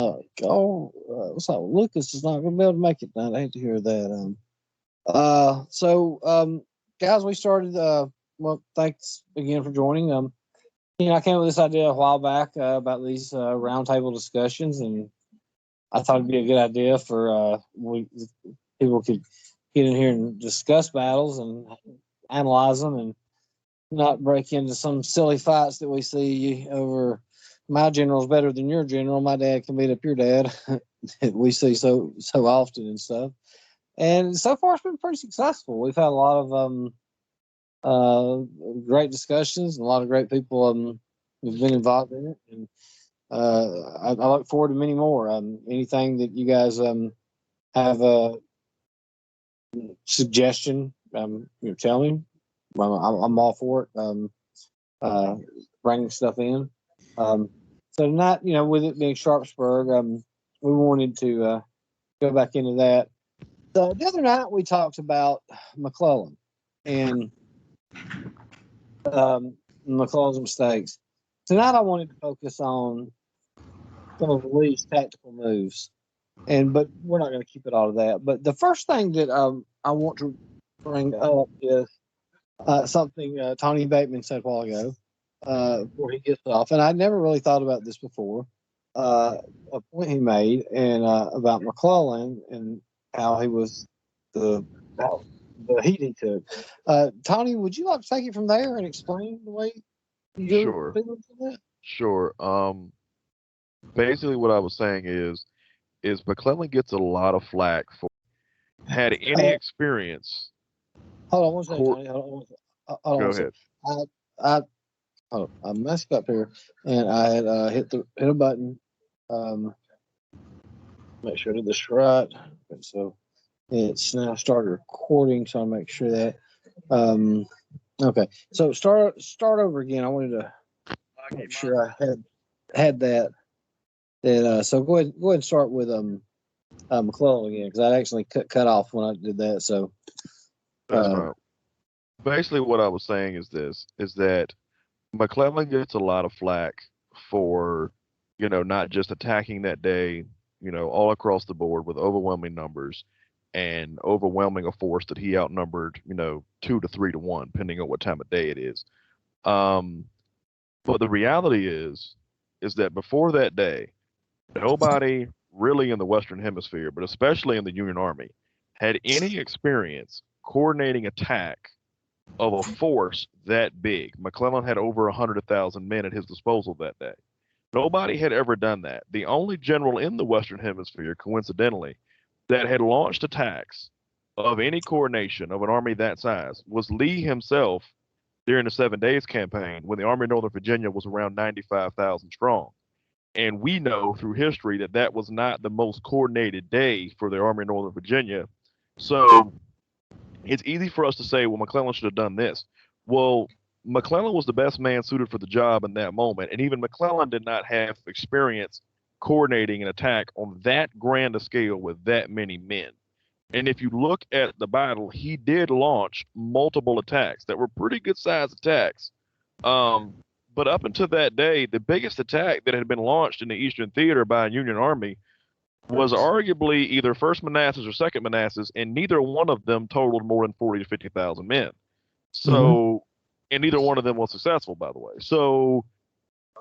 So Lucas is not going to be able to make it tonight. I hate to hear that. Guys, we started. Well, thanks again for joining. I came up with this idea a while back about these roundtable discussions, and I thought it'd be a good idea for people could get in here and discuss battles and analyze them, and not break into some silly fights that we see over. My general's better than your general. My dad can beat up your dad. We see so often and stuff. And so far, it's been pretty successful. We've had a lot of great discussions and a lot of great people who've been involved in it. And I look forward to many more. Anything that you guys have a suggestion, tell me. I'm all for it. Bringing stuff in. So tonight, with it being Sharpsburg, we wanted to go back into that. The other night we talked about McClellan and McClellan's mistakes. Tonight I wanted to focus on some of Lee's tactical moves, but we're not going to keep it all to that. But the first thing that I want to bring up is something Tony Bateman said a while ago before he gets off, and I'd never really thought about this before. A point he made and about McClellan and how he was the heat he took. Tony, would you like to take it from there and explain the way you're feeling for that? Sure. Basically, what I was saying is McClellan gets a lot of flack for had any experience. Hold on one second, Tony. Hold on Go one second. I messed up here, and I had hit a button. Make sure I did this right. Okay, so it's now started recording, so I'll make sure that. Okay, so start over again. I wanted to make sure I had that. So go ahead and start with McClellan again, because I actually cut off when I did that. So that's fine. Basically, what I was saying is that McClellan gets a lot of flack for, not just attacking that day, all across the board with overwhelming numbers and overwhelming a force that he outnumbered, 2 to 3 to 1, depending on what time of day it is. But the reality is that before that day, nobody really in the Western Hemisphere, but especially in the Union Army, had any experience coordinating attack of a force that big. McClellan had over 100,000 men at his disposal that day. Nobody had ever done that. The only general in the Western Hemisphere, coincidentally, that had launched attacks of any coordination of an army that size was Lee himself during the 7 Days campaign when the Army of Northern Virginia was around 95,000 strong. And we know through history that was not the most coordinated day for the Army of Northern Virginia. So it's easy for us to say, well, McClellan should have done this. Well, McClellan was the best man suited for the job in that moment. And even McClellan did not have experience coordinating an attack on that grand a scale with that many men. And if you look at the battle, he did launch multiple attacks that were pretty good sized attacks. But up until that day, the biggest attack that had been launched in the Eastern Theater by a Union Army was arguably either First Manassas or Second Manassas, and neither one of them totaled more than 40 to 50,000 men. So, and neither one of them was successful, by the way. So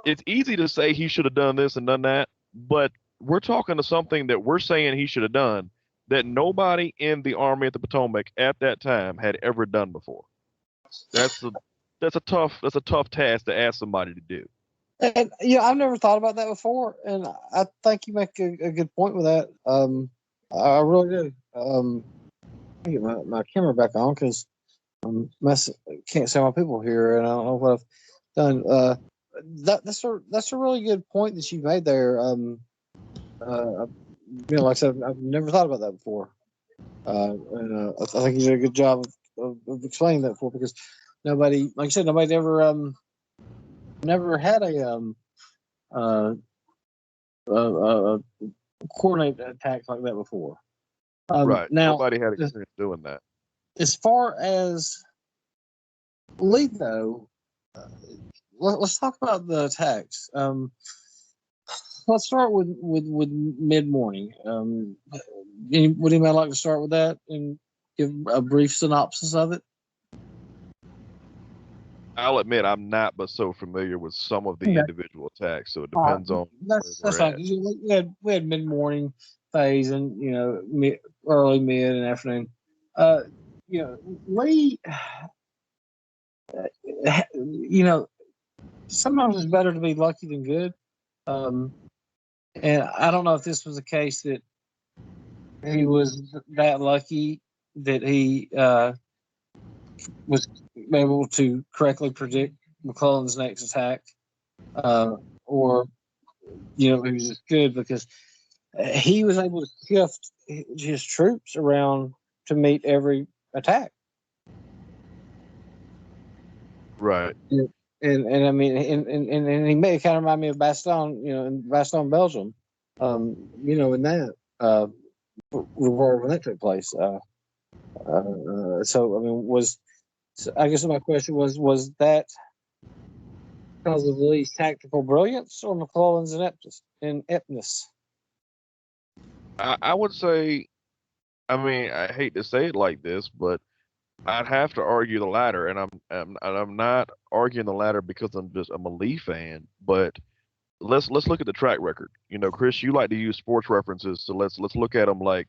it's easy to say he should have done this and done that, but we're talking to something that we're saying he should have done that nobody in the Army of the Potomac at that time had ever done before. That's a tough task to ask somebody to do. And I've never thought about that before, and I think you make a good point with that. I really do. I get my camera back on because can't see my people here, and I don't know what I've done. That's a really good point that you made there. Like I said, I've never thought about that before, and I think you did a good job of explaining that before, because nobody, like I said, nobody's ever never had a coordinated attack like that before. Right. Now, nobody had experience doing that. As far as Lee, though, let's talk about the attacks. let's start with mid morning. Would anybody like to start with that and give a brief synopsis of it? I'll admit I'm not, but so familiar with some of the Okay. individual attacks, so it All right. depends on That's where we're fine. at. We had mid morning phase and early, mid, and afternoon. Lee. Sometimes it's better to be lucky than good. And I don't know if this was a case that he was that lucky that he was able to correctly predict McClellan's next attack, or he was just good because he was able to shift his troops around to meet every attack. Right. And I mean, and he may kind of remind me of Bastogne, in Bastogne, Belgium, in that war when that took place. So I mean, I guess my question was that because of Lee's tactical brilliance or McClellan's ineptness? I would say, I mean, I hate to say it like this, but I'd have to argue the latter, and I'm not arguing the latter because I'm a Lee fan, but let's look at the track record. Chris, you like to use sports references, so let's look at them like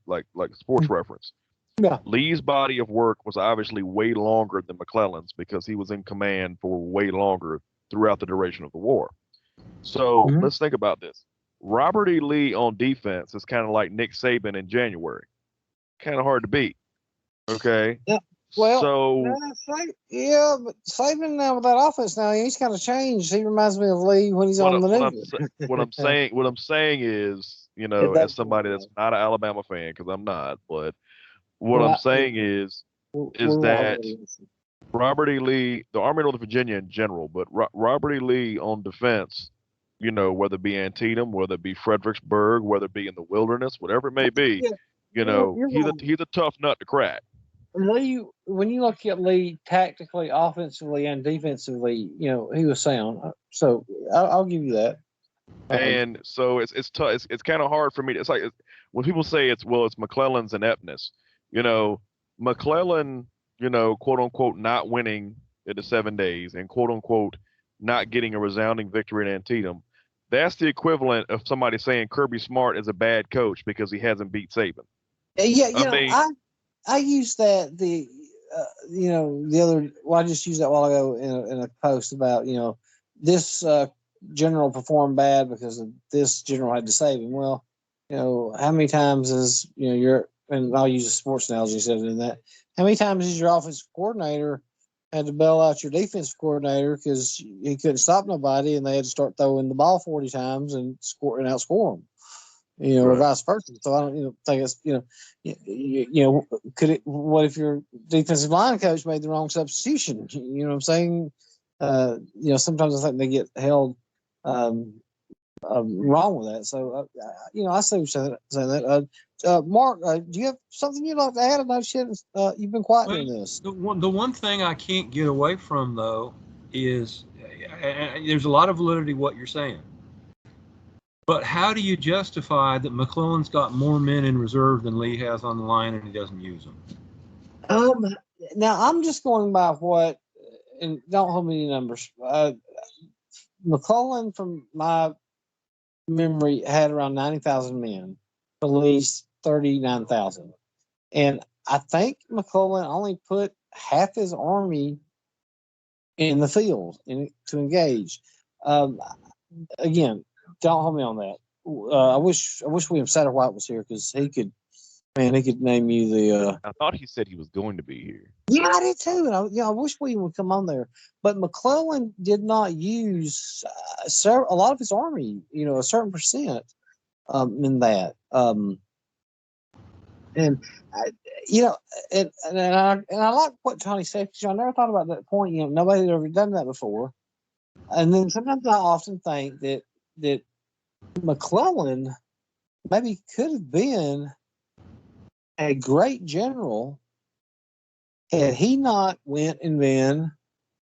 sports reference. Yeah. Lee's body of work was obviously way longer than McClellan's because he was in command for way longer throughout the duration of the war. So let's think about this. Robert E. Lee on defense is kind of like Nick Saban in January. Kind of hard to beat. Okay. Yeah. Well, so but Saban now with that offense now, he's kind of changed. He reminds me of Lee when he's on the news. What I'm saying is, as somebody that's not an Alabama fan, because I'm not, but what I'm saying is that Robert E. Lee, the Army of Northern Virginia in general, but Robert E. Lee on defense, whether it be Antietam, whether it be Fredericksburg, whether it be in the wilderness, whatever it may be, he's a tough nut to crack. Lee, when you look at Lee tactically, offensively, and defensively, he was sound. So I'll give you that. And so it's tough. It's kind of hard for me. It's like when people say it's McClellan's ineptness. McClellan, quote unquote, not winning in the 7 days and quote unquote not getting a resounding victory in Antietam. That's the equivalent of somebody saying Kirby Smart is a bad coach because he hasn't beat Saban. Yeah, I used that the other. Well, I just used that a while ago in a post about this general performed bad because of this general had to save him. Well, how many times is and I'll use a sports analogy instead of that. How many times is your offensive coordinator had to bail out your defensive coordinator because he couldn't stop nobody and they had to start throwing the ball 40 times and outscore them? Right. Or vice versa. So I don't, think it's, could it? What if your defensive line coach made the wrong substitution? You know what I'm saying? Sometimes I think they get held wrong with that. So I see what you're saying that. Mark, do you have something you'd like to add about shit? You've been quiet in this. The one thing I can't get away from though is there's a lot of validity to what you're saying. But how do you justify that McClellan's got more men in reserve than Lee has on the line and he doesn't use them? Now I'm just going by what, and don't hold me any numbers. McClellan, from my memory, had around 90,000 men, at least 39,000. And I think McClellan only put half his army in the field to engage. Again, don't hold me on that. I wish William Satterwhite was here because he could name you the. I thought he said he was going to be here. Yeah, I did too, and I wish William would come on there. But McClellan did not use a lot of his army, a certain percent in that. And I like what Tony said because I never thought about that point. Nobody had ever done that before. And then sometimes I often think that McClellan maybe could have been a great general had he not went and been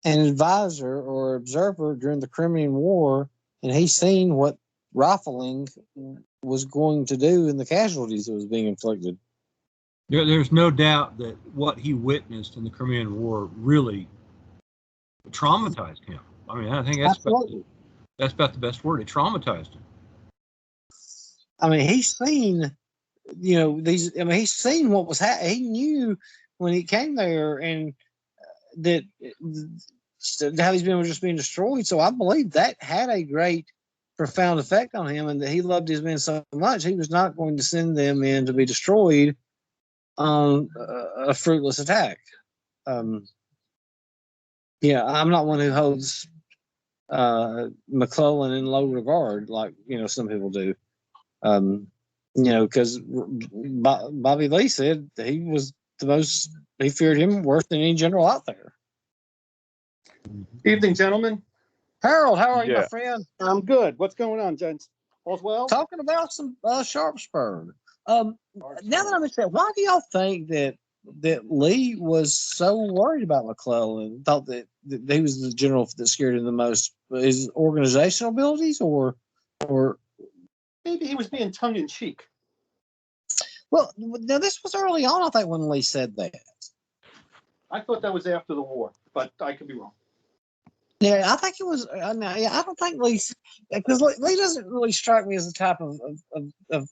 an advisor or observer during the Crimean War, and he's seen what rifling was going to do and the casualties that was being inflicted. There's no doubt that what he witnessed in the Crimean War really traumatized him. I mean, I think that's about the best word. It traumatized him. I mean, he's seen, he's seen what was happening. He knew when he came there and that how he's been just being destroyed. So I believe that had a great, profound effect on him, and that he loved his men so much he was not going to send them in to be destroyed on a fruitless attack. I'm not one who holds McClellan in low regard like some people do. Because Bobby Lee said he was he feared him worse than any general out there. Evening, gentlemen. Harold, how are you, my friend? I'm good. What's going on, gents? All's well? Talking about some Sharpsburg. Now that I'm saying, why do y'all think that Lee was so worried about McClellan? Thought that he was the general that scared him the most? His organizational abilities, or maybe he was being tongue in cheek. Well, now this was early on, I think, when Lee said that. I thought that was after the war, but I could be wrong. Yeah, I think it was. I don't think Lee, because Lee doesn't really strike me as the type of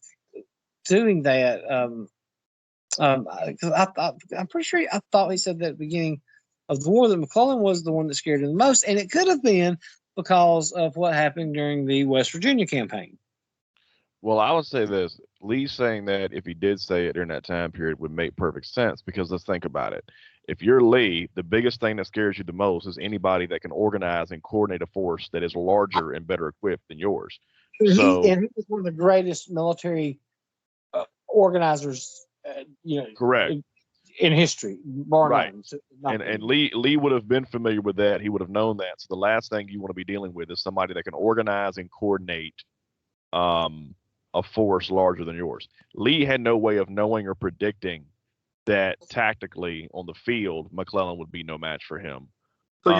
doing that. I'm pretty sure I thought he said that at the beginning of the war that McClellan was the one that scared him the most, and it could have been because of what happened during the West Virginia campaign. Well, I would say this. Lee saying that, if he did say it during that time period, would make perfect sense, because let's think about it. If you're Lee, the biggest thing that scares you the most is anybody that can organize and coordinate a force that is larger and better equipped than yours. So, he was one of the greatest military organizers, correct, in history, bar none. And Lee would have been familiar with that. He would have known that. So the last thing you want to be dealing with is somebody that can organize and coordinate a force larger than yours. Lee had no way of knowing or predicting that tactically on the field, McClellan would be no match for him. So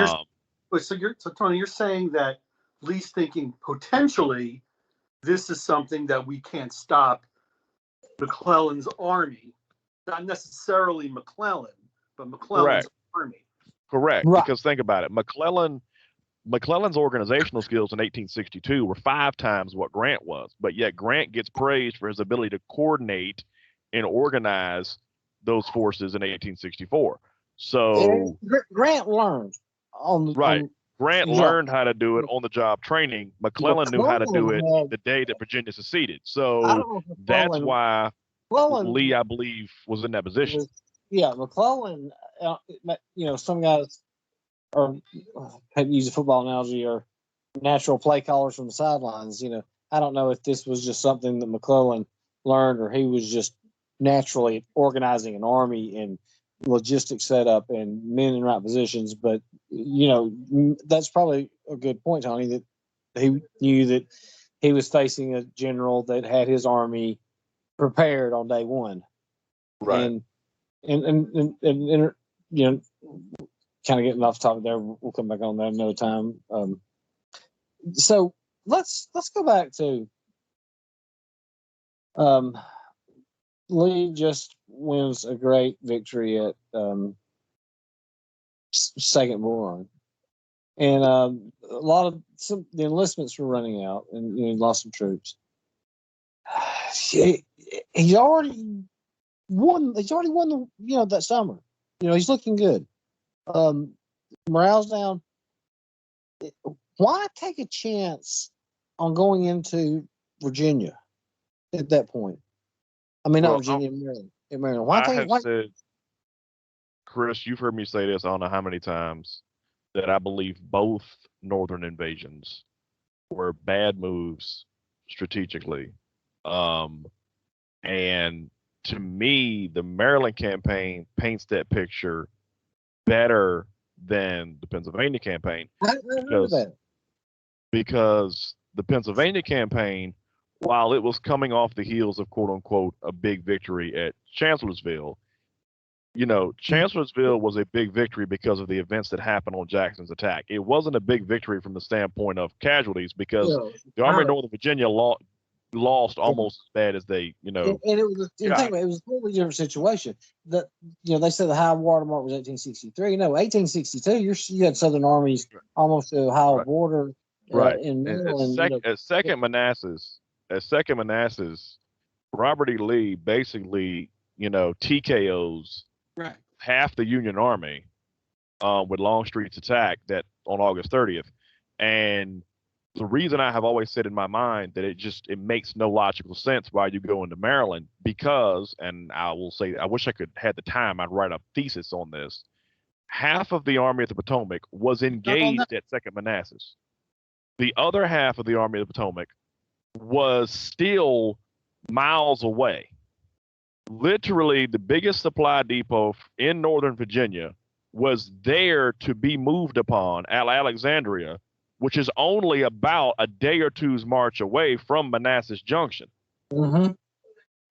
Tony, you're saying that Lee's thinking potentially this is something that we can't stop McClellan's army, not necessarily McClellan, but McClellan's army. Correct. Right. Because think about it, McClellan's organizational skills in 1862 were 5 times what Grant was, but yet Grant gets praised for his ability to coordinate and organize those forces in 1864. So Grant learned Grant learned how to do it on the job training. McClellan knew how to do it the day that Virginia seceded. So that's why Lee, I believe, was in that position. McClellan, some guys are, use a football analogy, or natural play callers from the sidelines. I don't know if this was just something that McClellan learned, or he was just naturally organizing an army and logistics setup and men in right positions. But that's probably a good point, Tony, that he knew that he was facing a general that had his army prepared on day one. Right. And kind of getting off topic there. We'll come back on that another time. So let's go back to Lee just wins a great victory at Second Bull Run, and a lot of the enlistments were running out, and he lost some troops. He's already won. He's already won that summer. He's looking good. Morale's down. Why take a chance on going into Virginia at that point? I mean, not Virginia, Maryland. In Maryland. Why said, Chris, you've heard me say this I don't know how many times, that I believe both northern invasions were bad moves strategically. And to me, the Maryland campaign paints that picture better than the Pennsylvania campaign. Because the Pennsylvania campaign, while it was coming off the heels of, quote unquote, a big victory at Chancellorsville, Chancellorsville was a big victory because of the events that happened on Jackson's attack. It wasn't a big victory from the standpoint of casualties because the Army of Northern Virginia lost almost as bad as they, And it was, think about it, it was a totally different situation. That they said the high watermark was 1863. No, 1862. You had Southern armies almost to the Ohio border, in Maryland. At Second Manassas, Robert E. Lee basically, TKOs half the Union Army with Longstreet's attack that on August 30th, and the reason I have always said in my mind that it makes no logical sense why you go into Maryland because, and I will say, I wish I could had the time, I'd write a thesis on this. Half of the Army of the Potomac was engaged at Second Manassas. The other half of the Army of the Potomac was still miles away. Literally, the biggest supply depot in Northern Virginia was there to be moved upon at Alexandria, which is only about a day or two's march away from Manassas Junction. Mm-hmm.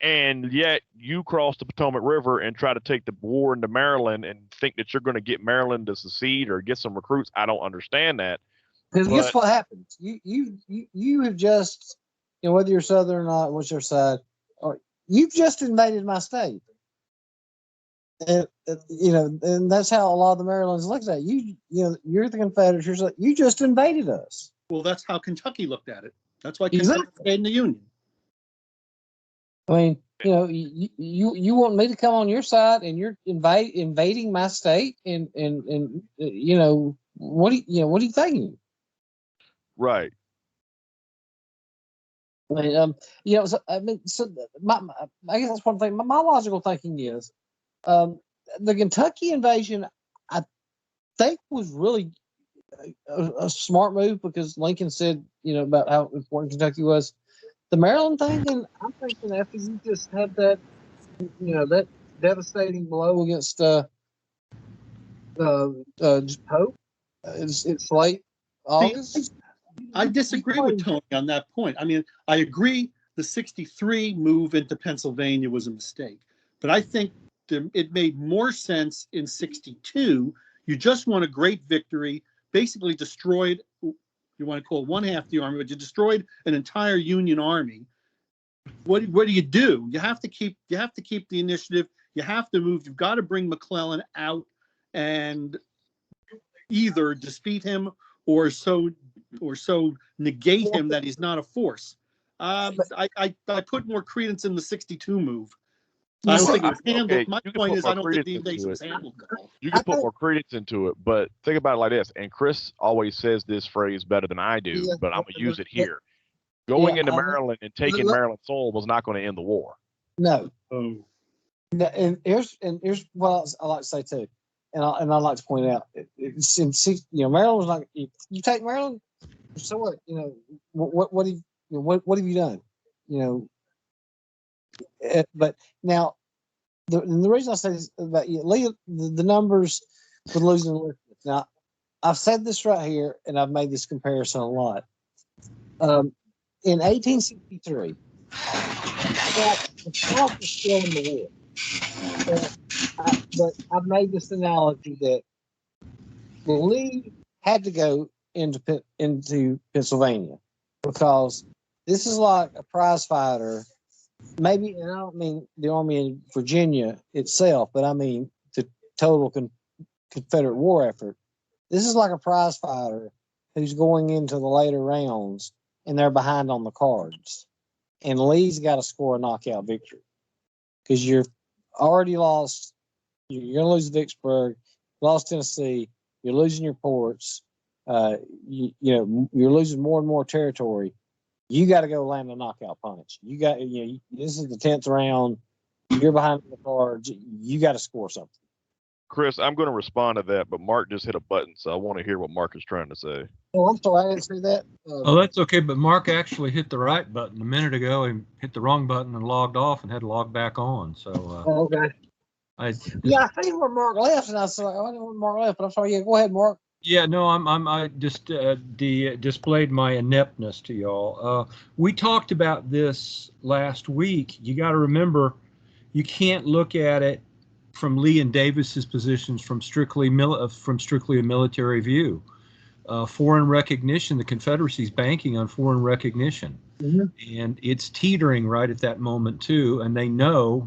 And yet you cross the Potomac River and try to take the war into Maryland and think that you're going to get Maryland to secede or get some recruits. I don't understand that. Because guess what happens? You have just, whether you're Southern or not, what's your side, or you've just invaded my state. And that's how a lot of the Marylanders look at it. You're the Confederates. You're like, you just invaded us. Well, that's how Kentucky looked at it. That's why Kentucky stayed in the Union. I mean, you want me to come on your side, and you're invading my state, and what are you thinking? Right. I mean, so I guess that's one thing. My logical thinking is, the Kentucky invasion, I think, was really a smart move because Lincoln said, about how important Kentucky was. The Maryland thing, and I'm thinking after you just had that, that devastating blow against Pope, it's late August. I disagree with Tony on that point. I mean, I agree the 63 move into Pennsylvania was a mistake, but I think it made more sense in 62. You just won a great victory, basically destroyed, you want to call it one half the army, but you destroyed an entire Union army. What do? You have to keep the initiative. You have to move. You've got to bring McClellan out and either defeat him or so negate him that he's not a force. I put more credence in the 62 move. I don't think it was handled. Okay, my point is, I don't think the invasion was handled well. You can put more credence into it, but think about it like this. And Chris always says this phrase better than I do, but I'm gonna use it here. Going into Maryland and taking Maryland soil was not going to end the war. No. Oh. And here's what I like to say too, and I like to point out, Maryland was like, you take Maryland, so what? What have you done? But now, the reason I say this about the numbers for losing enlistment. Now, I've said this right here, and I've made this comparison a lot. In 1863, the South was still in the war. But I've made this analogy that Lee had to go into Pennsylvania because this is like a prize fighter. Maybe, and I don't mean the Army in Virginia itself, but I mean the total Confederate war effort. This is like a prize fighter who's going into the later rounds and they're behind on the cards. And Lee's got to score a knockout victory because you're already lost. You're going to lose Vicksburg, lost Tennessee. You're losing your ports. You're losing more and more territory. You got to go land a knockout punch. This is the 10th round. You're behind the cards. You got to score something. Chris, I'm going to respond to that, but Mark just hit a button, so I want to hear what Mark is trying to say. Oh, I'm sorry, I didn't see that. That's okay, but Mark actually hit the right button a minute ago and hit the wrong button and logged off and had to log back on. So. Okay. I see where Mark left, and I was like, I didn't know where Mark left, but I'm sorry. Yeah, go ahead, Mark. Yeah, no, I just displayed my ineptness to y'all. We talked about this last week. You got to remember, you can't look at it from Lee and Davis's positions from strictly a military view. Foreign recognition, the Confederacy's banking on foreign recognition. Mm-hmm. And it's teetering right at that moment too. And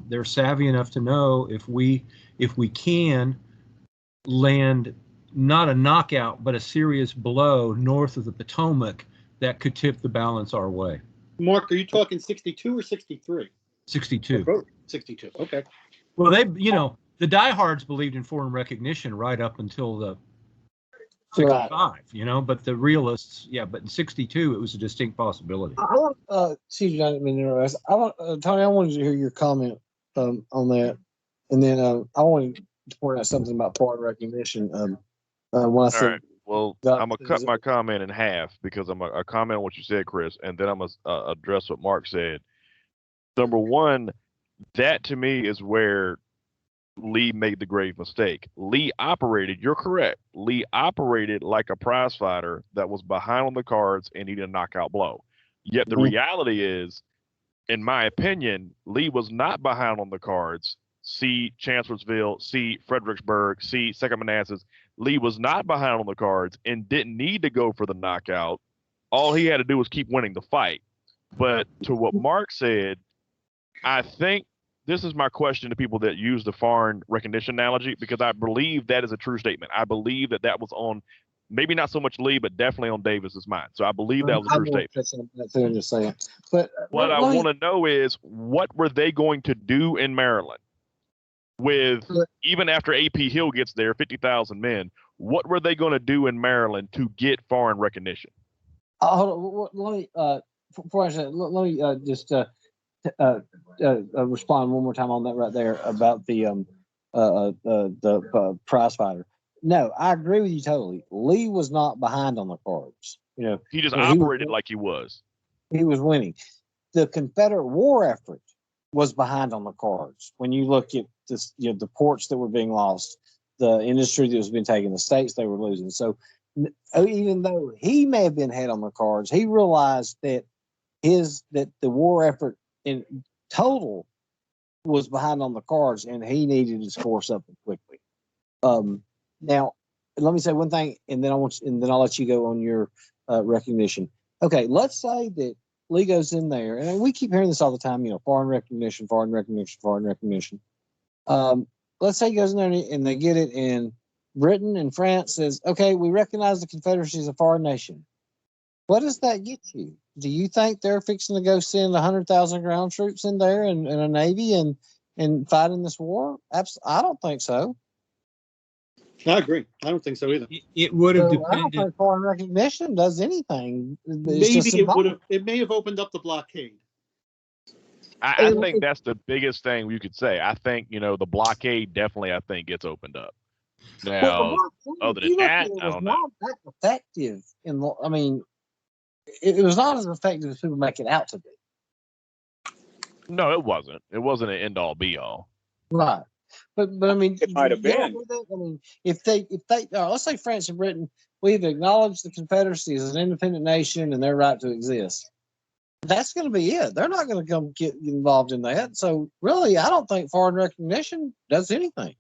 they're savvy enough to know if we can land not a knockout, but a serious blow north of the Potomac, that could tip the balance our way. Mark, are you talking 62 or 63? 62. 62. Okay. Well, the diehards believed in foreign recognition right up until the 65, right. But the realists, but in 62, it was a distinct possibility. I want, Tony, I wanted to hear your comment on that. And then I wanted to point out something about foreign recognition. When I said, all right. Well, I'm going to cut my comment in half because I'm going to comment on what you said, Chris, and then I'm going to address what Mark said. Number one, that to me is where Lee made the grave mistake. Lee operated, you're correct, Lee operated like a prize fighter that was behind on the cards and needed a knockout blow. Yet the reality is, in my opinion, Lee was not behind on the cards. See Chancellorsville, see Fredericksburg, see Second Manassas. Lee was not behind on the cards and didn't need to go for the knockout. All he had to do was keep winning the fight. But to what Mark said, I think this is my question to people that use the foreign recognition analogy, because I believe that is a true statement. I believe that was on, maybe not so much Lee, but definitely on Davis's mind. So I believe that was a true statement. Just saying. But what I want to know is, what were they going to do in Maryland? Even after AP Hill gets there, 50,000 men, what were they going to do in Maryland to get foreign recognition? Hold on, let me just respond one more time on that right there about the prize fighter. No, I agree with you totally. Lee was not behind on the cards. He just operated like he was. He was winning. The Confederate war effort was behind on the cards. When you look at this, the ports that were being lost, the industry that was being taken, the states they were losing. So even though he may have been head on the cards, he realized that the war effort in total was behind on the cards, and he needed to score something quickly. Now, let me say one thing, and then I'll let you go on your recognition. Okay, let's say that Lee goes in there, and we keep hearing this all the time. Foreign recognition, foreign recognition, foreign recognition. Let's say he goes in there and they get it, and Britain and France says, "Okay, we recognize the Confederacy as a foreign nation." What does that get you? Do you think they're fixing to go send 100,000 ground troops in there and a navy and fight in this war? I don't think so. I agree. I don't think so either. It would have depended. I don't think foreign recognition does anything. Maybe it would have. It may have opened up the blockade. I think that's the biggest thing you could say. I think the blockade definitely, I think, gets opened up. Now, other than that, I don't know. Not that effective. It was not as effective as people make it out to be. No, it wasn't. It wasn't an end all be all. Right. But I mean, it might have been. If they let's say France and Britain, we've acknowledged the Confederacy as an independent nation and their right to exist. That's going to be it. They're not going to come get involved in that. So really, I don't think foreign recognition does anything.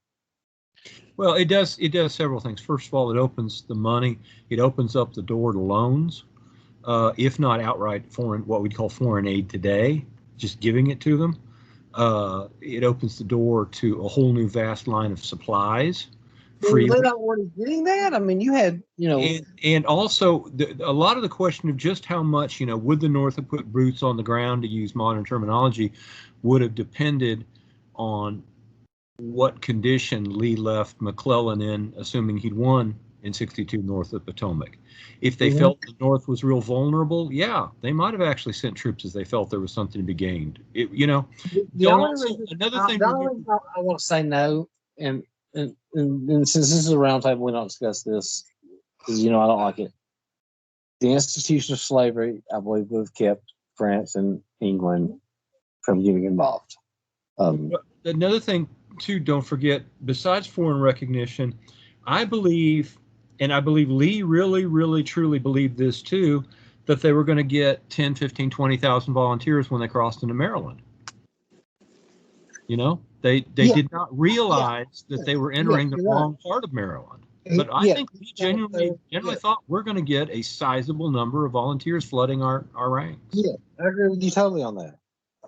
Well, it does several things. First of all, it opens the money. It opens up the door to loans, if not outright what we'd call foreign aid today, just giving it to them. It opens the door to a whole new vast line of supplies. They're not already getting that. I mean, you had, and also a lot of the question of just how much, would the North have put boots on the ground, to use modern terminology, would have depended on what condition Lee left McClellan in, assuming he'd won in 62 north of the Potomac. If they felt the North was real vulnerable, they might have actually sent troops as they felt there was something to be gained. Another thing I want to say no, and since this is a roundtable, we don't discuss this because I don't like it. The institution of slavery, I believe, would have kept France and England from getting involved. Another thing too, don't forget, besides foreign recognition, I believe Lee really, really, truly believed this too, that they were going to get 10, 15, 20,000 volunteers when they crossed into Maryland. They Yeah. did not realize that they were entering the you're right. wrong part of Maryland. But I Yeah, think we generally thought we're going to get a sizable number of volunteers flooding our ranks. Yeah, I agree with you totally on that.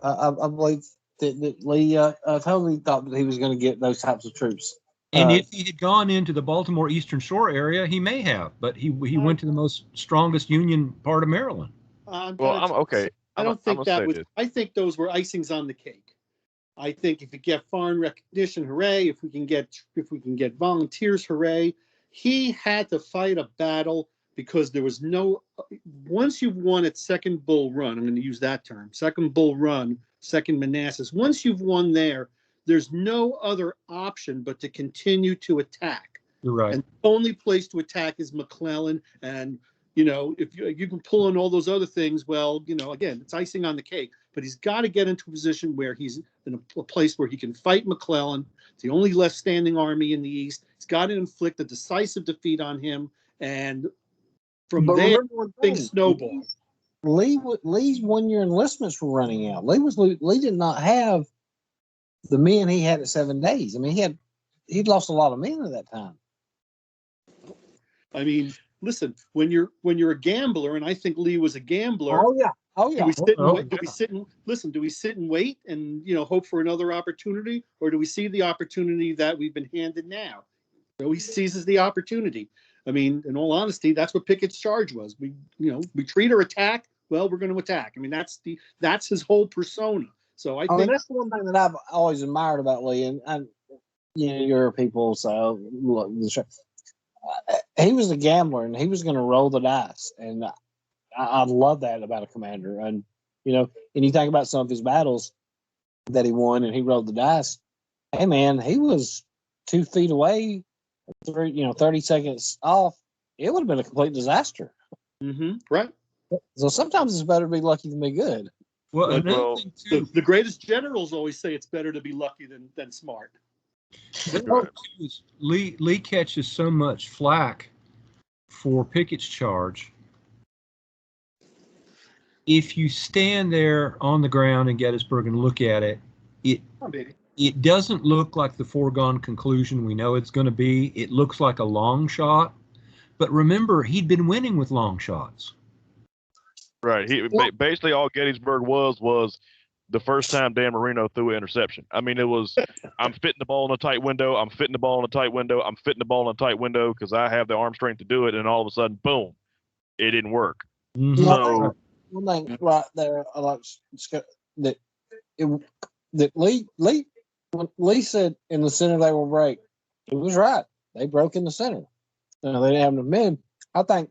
I believe that Lee totally thought that he was going to get those types of troops. And if he had gone into the Baltimore Eastern Shore area, he may have, but he went to the most strongest Union part of Maryland. Well, I'm okay. I don't think that was. This. I think those were icings on the cake. I think if you get foreign recognition, hooray! If we can get volunteers, hooray! He had to fight a battle because there was no. Once you've won at Second Bull Run, I'm going to use that term. Second Bull Run, Second Manassas. Once you've won there, there's no other option but to continue to attack. You're right. And the only place to attack is McClellan. And if you can pull in all those other things, well, again, it's icing on the cake. But he's got to get into a position where he's in a place where he can fight McClellan. It's the only left standing army in the East. He's got to inflict a decisive defeat on him. And from there, things snowball. Lee's 1 year enlistments were running out. Lee did not have the men he had at 7 days. I mean, he'd lost a lot of men at that time. I mean, listen, when you're a gambler, and I think Lee was a gambler. Oh yeah. Do we sit and wait and hope for another opportunity, or do we see the opportunity that we've been handed now? So he seizes the opportunity. I mean, in all honesty, that's what Pickett's charge was. We retreat or attack. Well, we're going to attack. I mean, that's his whole persona. So I think that's the one thing that I've always admired about Lee, and you're people, so look, he was a gambler, and he was going to roll the dice, and I love that about a commander. And and you think about some of his battles that he won, and he rolled the dice. Hey man, he was 2 feet away, 30 seconds off. It would have been a complete disaster. Mm-hmm. Right. So sometimes it's better to be lucky than be good. Well, another thing too, the greatest generals always say it's better to be lucky than smart. Lee catches so much flack for Pickett's charge. If you stand there on the ground in Gettysburg and look at it, it doesn't look like the foregone conclusion we know it's going to be. It looks like a long shot. But remember, he'd been winning with long shots. Right. Basically all Gettysburg was the first time Dan Marino threw an interception. I mean, it was, I'm fitting the ball in a tight window. I'm fitting the ball in a tight window. I'm fitting the ball in a tight window because I have the arm strength to do it. And all of a sudden, boom, it didn't work. Mm-hmm. So one thing right there, I like that Lee said in the center they will break. He was right. They broke in the center. They didn't have enough men. I think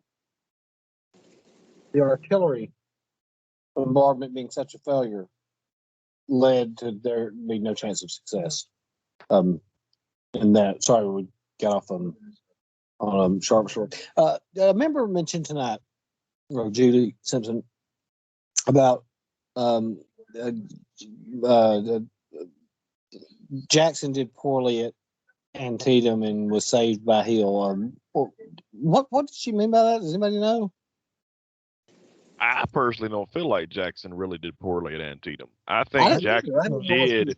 the artillery bombardment being such a failure led to there being no chance of success. And that, sorry, we got off on sharp short. A member mentioned tonight, Judy Simpson, about Jackson did poorly at Antietam and was saved by Hill. What did she mean by that? Does anybody know? I personally don't feel like Jackson really did poorly at Antietam. I think Jackson did.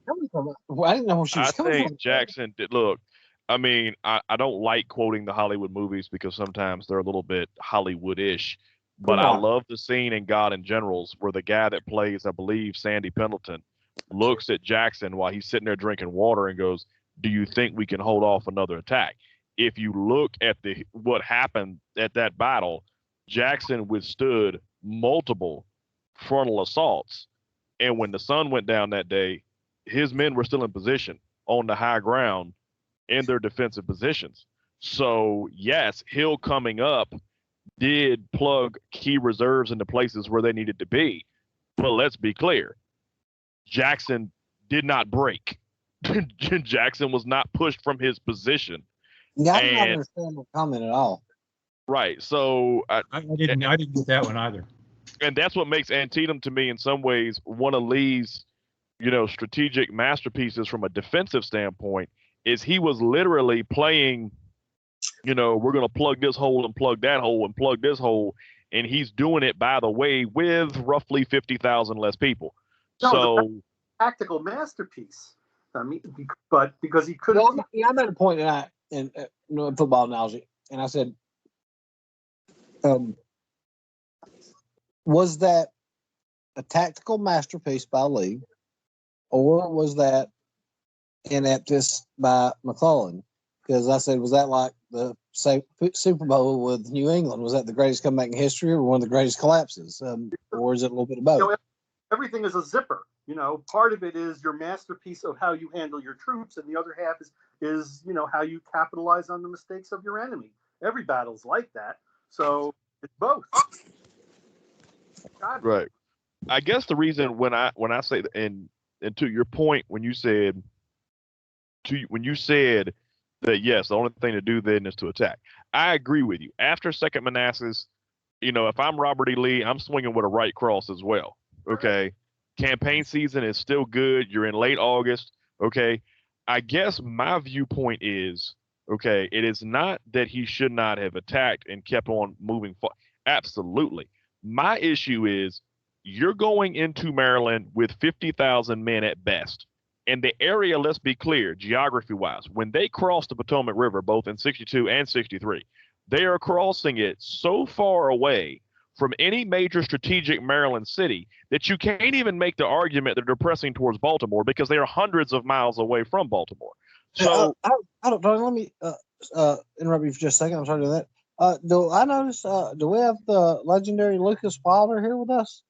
I didn't know where she was coming from. I think Jackson did. Look, I mean, I don't like quoting the Hollywood movies because sometimes they're a little bit Hollywood-ish. But I love the scene in God and Generals where the guy that plays, I believe, Sandy Pendleton, looks at Jackson while he's sitting there drinking water and goes, "Do you think we can hold off another attack?" If you look at what happened at that battle, Jackson withstood multiple frontal assaults. And when the sun went down that day, his men were still in position on the high ground in their defensive positions. So, yes, Hill coming up did plug key reserves into places where they needed to be. But let's be clear, Jackson did not break. Jackson was not pushed from his position. Yeah, I didn't understand the comment at all. Right. So I didn't get that one either. And that's what makes Antietam to me in some ways one of Lee's, strategic masterpieces from a defensive standpoint is he was literally playing, we're going to plug this hole and plug that hole and plug this hole. And he's doing it, by the way, with roughly 50,000 less people. No, so tactical masterpiece. I mean, but because he couldn't. Well, I made a point tonight in football analogy, and I said, was that a tactical masterpiece by Lee, or was that ineptness by McClellan? Because I said, was that like the Super Bowl with New England? Was that the greatest comeback in history, or one of the greatest collapses, or is it a little bit of both? Everything is a zipper. Part of it is your masterpiece of how you handle your troops, and the other half is how you capitalize on the mistakes of your enemy. Every battle's like that, so it's both. Right. I guess the reason when I say and to your point when you said that yes, the only thing to do then is to attack. I agree with you. After Second Manassas, if I'm Robert E. Lee, I'm swinging with a right cross as well. Okay. Campaign season is still good. You're in late August. Okay. I guess my viewpoint is, okay, it is not that he should not have attacked and kept on moving forward. Absolutely. My issue is you're going into Maryland with 50,000 men at best. And the area, let's be clear, geography-wise, when they cross the Potomac River, both in 62 and 63, they are crossing it so far away from any major strategic Maryland city that you can't even make the argument that they're pressing towards Baltimore because they are hundreds of miles away from Baltimore. So I don't know. Let me interrupt you for just a second. I'm sorry to do that. Do I notice? Do we have the legendary Lucas Wilder here with us?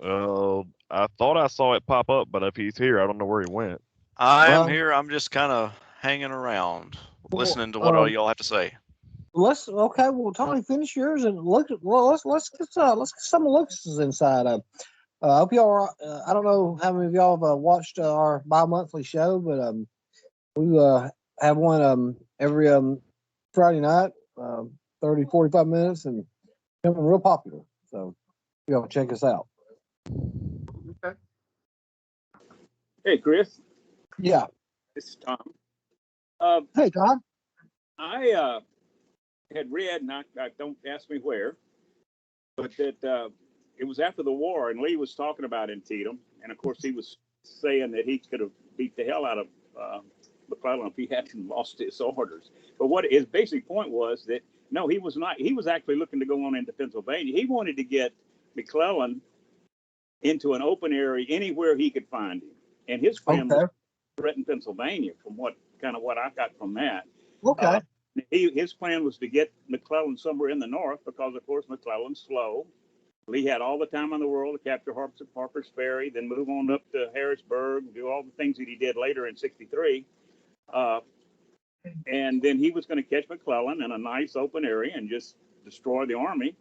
I thought I saw it pop up, but if he's here, I don't know where he went. I am here. I'm just kind of hanging around, listening to what all y'all have to say. Okay. Well, Tony, finish yours and look. Let's get some of Lucas's inside. I hope y'all. I don't know how many of y'all have watched our bi-monthly show, but we have one every Friday night, 30, 45 minutes, and becoming real popular. So y'all check us out. Okay. Hey, Chris. Yeah. This is Tom. Hey, Tom. I had read, and I don't ask me where, but that it was after the war, and Lee was talking about Antietam, and of course he was saying that he could have beat the hell out of McClellan if he hadn't lost his orders. But what his basic point was that no, he was not. He was actually looking to go on into Pennsylvania. He wanted to get McClellan into an open area anywhere he could find him, and his plan was threaten Pennsylvania. From what I got from that. Okay. His plan was to get McClellan somewhere in the north because, of course, McClellan's slow. Lee had all the time in the world to capture Harper's Ferry, then move on up to Harrisburg, do all the things that he did later in 63. And then he was going to catch McClellan in a nice open area and just destroy the army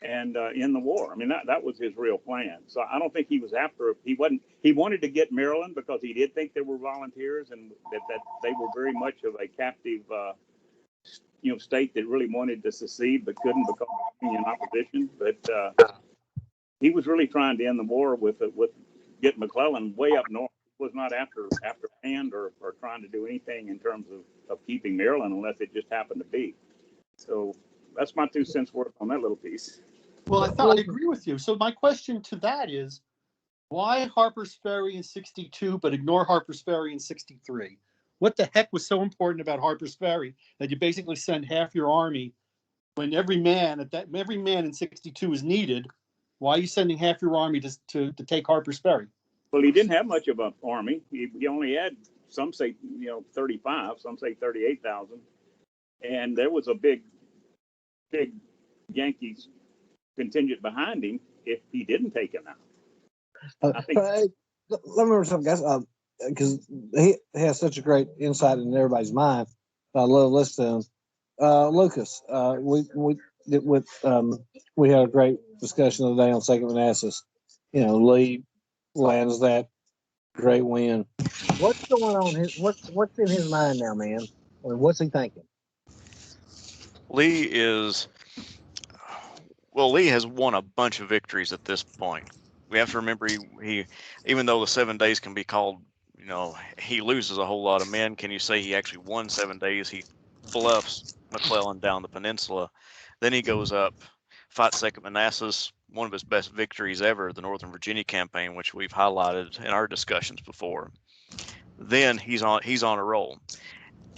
and end the war. I mean, that was his real plan. So I don't think he was after. He wanted to get Maryland because he did think there were volunteers and that they were very much of a captive state that really wanted to secede but couldn't because of Union opposition. But he was really trying to end the war with getting McClellan way up north. He was not after land or trying to do anything in terms of keeping Maryland unless it just happened to be. So that's my 2 cents worth on that little piece. Well, I agree with you. So my question to that is, why Harper's Ferry in 62 but ignore Harper's Ferry in 63? What the heck was so important about Harper's Ferry that you basically send half your army when every man in 62 is needed? Why are you sending half your army to take Harper's Ferry? Well, he didn't have much of an army. He only had, some say 35, some say 38,000, and there was a big Yankees contingent behind him if he didn't take him out. I think. Let me remember something, guys. Because he has such a great insight in everybody's mind. I love listening to him. Lucas, we had a great discussion the other day on Second Manassas. Lee lands that great win. What's going on? What's in his mind now, man? What's he thinking? Lee has won a bunch of victories at this point. We have to remember he even though the 7 days can be called, he loses a whole lot of men. Can you say he actually won 7 days? He bluffs McClellan down the peninsula. Then he goes up, fights Second Manassas, one of his best victories ever, the Northern Virginia campaign, which we've highlighted in our discussions before. then he's on a roll.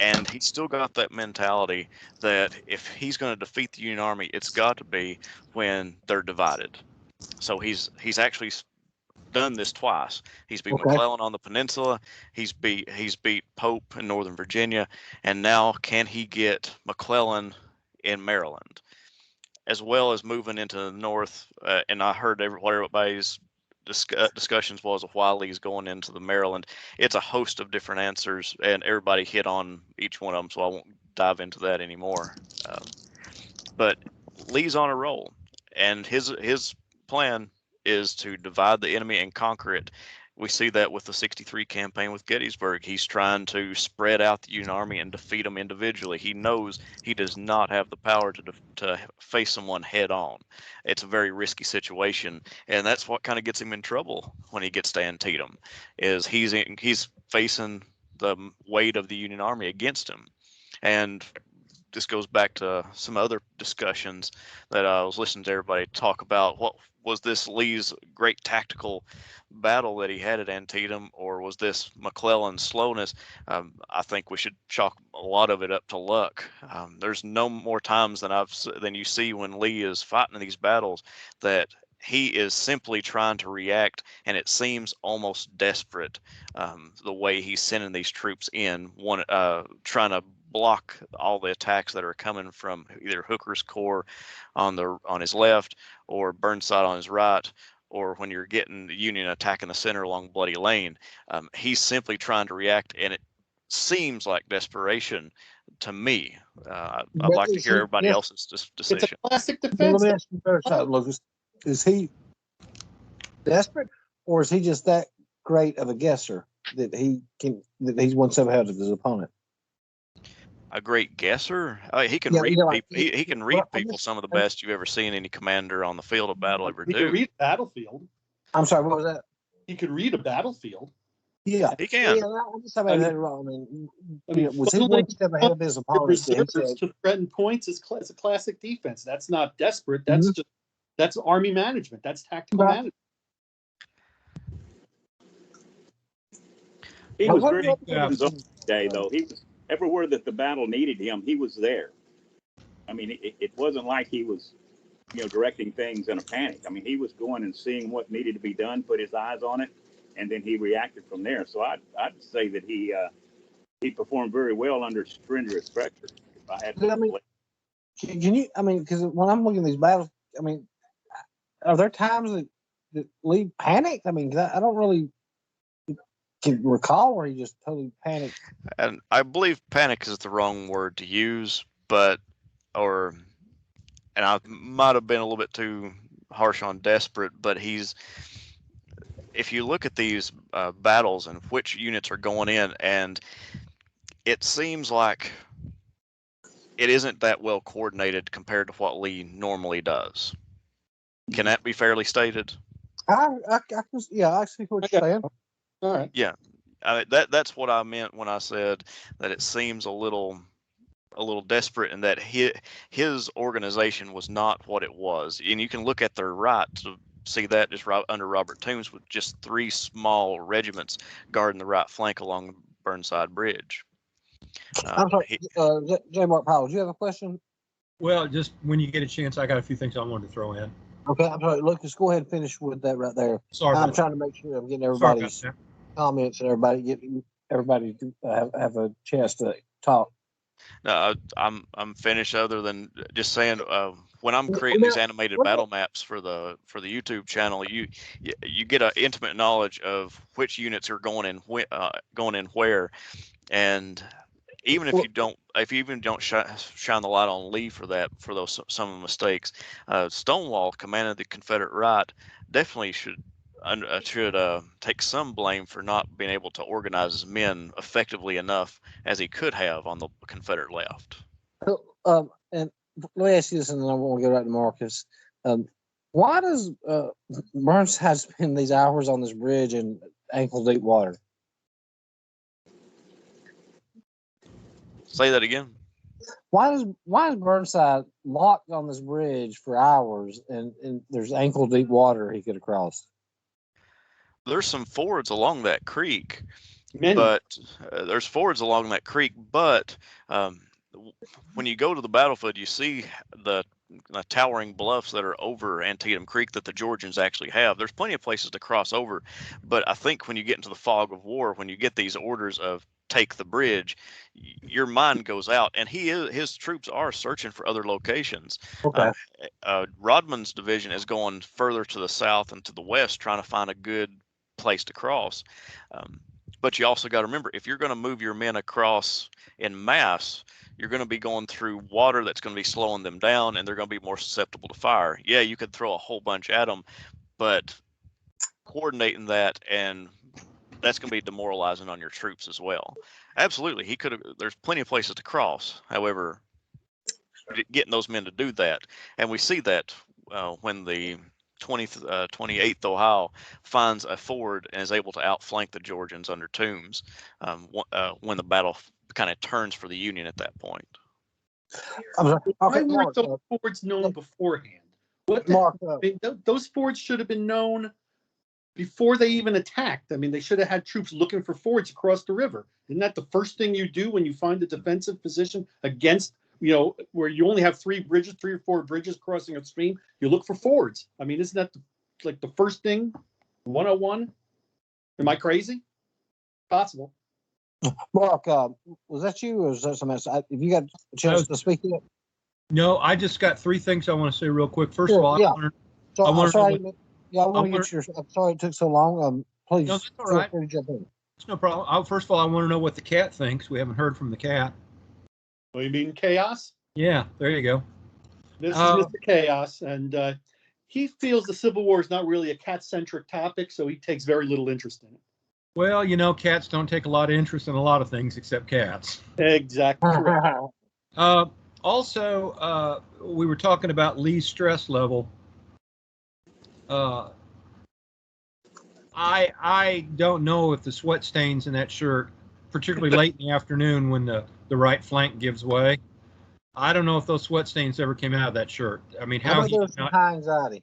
And he's still got that mentality that if he's going to defeat the Union Army, it's got to be when they're divided. So he's actually done this twice. He's beat Okay. McClellan on the peninsula. He's beat Pope in Northern Virginia, and now can he get McClellan in Maryland, as well as moving into the north? And I heard what everybody's discussions was of why Lee's going into the Maryland. It's a host of different answers, and everybody hit on each one of them, so I won't dive into that anymore. But Lee's on a roll, and his plan is to divide the enemy and conquer it. We see that with the 63 campaign with Gettysburg. He's trying to spread out the Union Army and defeat them individually. He knows he does not have the power to face someone head on. It's a very risky situation, and that's what kind of gets him in trouble when he gets to Antietam, is he's facing the weight of the Union Army against him. And this goes back to some other discussions that I was listening to everybody talk about. What was this Lee's great tactical battle that he had at Antietam, or was this McClellan's slowness? I think we should chalk a lot of it up to luck. There's no more times than you see when Lee is fighting these battles that he is simply trying to react, and it seems almost desperate the way he's sending these troops in, trying to block all the attacks that are coming from either Hooker's corps on his left or Burnside on his right, or when you're getting the Union attacking the center along Bloody Lane. He's simply trying to react, and it seems like desperation to me. I'd like to hear everybody else's decision. It's a classic Let defense. me ask you first, Lucas. Is he desperate, or is he just that great of a guesser that he's won so ahead of his opponent? A great guesser. He can read people. He can read people. Some of the best you've ever seen any commander on the field of battle ever do. He can read a battlefield. I'm sorry, what was that? He could read a battlefield. Yeah, he can. Yeah, I'm just talking about that wrong. Was he one step ahead of his opponents? To threaten points is a classic defense. That's not desperate. That's that's army management. That's tactical management. He was very good in his own day, though. He was everywhere that the battle needed him. He was there. I mean, it wasn't like he was, directing things in a panic. I mean, he was going and seeing what needed to be done, put his eyes on it, and then he reacted from there. So I'd say that he performed very well under strenuous pressure. If I had to can you? I mean, because when I'm looking at these battles, I mean, are there times that Lee panicked? I mean, I don't really can recall where he just totally panicked. And I believe panic is the wrong word to use, and I might have been a little bit too harsh on desperate, but if you look at these battles and which units are going in, and it seems like it isn't that well coordinated compared to what Lee normally does. Can that be fairly stated? I see what you're saying. All right. Yeah, that's what I meant when I said that it seems a little desperate, and that his organization was not what it was. And you can look at their right to see that just right under Robert Toombs with just 3 small regiments guarding the right flank along the Burnside Bridge. I'm sorry, J. Mark Powell, do you have a question? Well, just when you get a chance, I got a few things I wanted to throw in. Okay, I'm sorry. Lucas, go ahead and finish with that right there. Sorry, I'm trying to make sure I'm getting everybody's comments and everybody to have a chance to talk. No, I'm finished. Other than just saying, when I'm creating these animated battle maps for the YouTube channel, you get an intimate knowledge of which units are going in where, and even if you don't shine the light on Lee for those some of the mistakes, Stonewall, commanding the Confederate right, definitely should take some blame for not being able to organize his men effectively enough as he could have on the Confederate left. And let me ask you this, and then I want to go right to Marcus. Why does Burnside spend these hours on this bridge in ankle-deep water? Say that again. Why is Burnside locked on this bridge for hours, and there's ankle-deep water he could have crossed? There's some fords along that creek, Many. but there's fords along that creek. But when you go to the battlefield, you see the towering bluffs that are over Antietam Creek that the Georgians actually have. There's plenty of places to cross over, but I think when you get into the fog of war, when you get these orders of take the bridge, your mind goes out, and his troops are searching for other locations. Okay. Rodman's division is going further to the south and to the west, trying to find a good place to cross. But you also got to remember, if you're going to move your men across in mass, you're going to be going through water that's going to be slowing them down, and they're going to be more susceptible to fire. Yeah, you could throw a whole bunch at them, but coordinating that, and that's going to be demoralizing on your troops as well. Absolutely, he could have. There's plenty of places to cross. However, getting those men to do that, and we see that when the 28th Ohio finds a ford and is able to outflank the Georgians under Toombs when the battle kind of turns for the Union at that point. I'm sorry. Why Okay, weren't Mark. those fords known beforehand? What the Mark, I mean, those fords should have been known before they even attacked. I mean, they should have had troops looking for fords across the river. Isn't that the first thing you do when you find a defensive position against, where you only have 3 or 4 bridges crossing a stream? You look for fords. I mean, isn't that the first thing? 101? Am I crazy? Possible. Mark, was that you or was that somebody else? Have you got a chance to speak yet? No, I just got 3 things I want to say real quick. First of all, Yeah. I want to I'm sorry it took so long. Please, No, that's all feel right. free to jump in. It's no problem. First of all, I want to know what the cat thinks. We haven't heard from the cat. Well, you mean Chaos? Yeah, there you go. This is Mr. Chaos, and he feels the Civil War is not really a cat-centric topic, so he takes very little interest in it. Well, cats don't take a lot of interest in a lot of things except cats. Exactly correct. Also, we were talking about Lee's stress level. I don't know if the sweat stains in that shirt, particularly late in the afternoon when the right flank gives way, I don't know if those sweat stains ever came out of that shirt. I mean, How there's some high anxiety.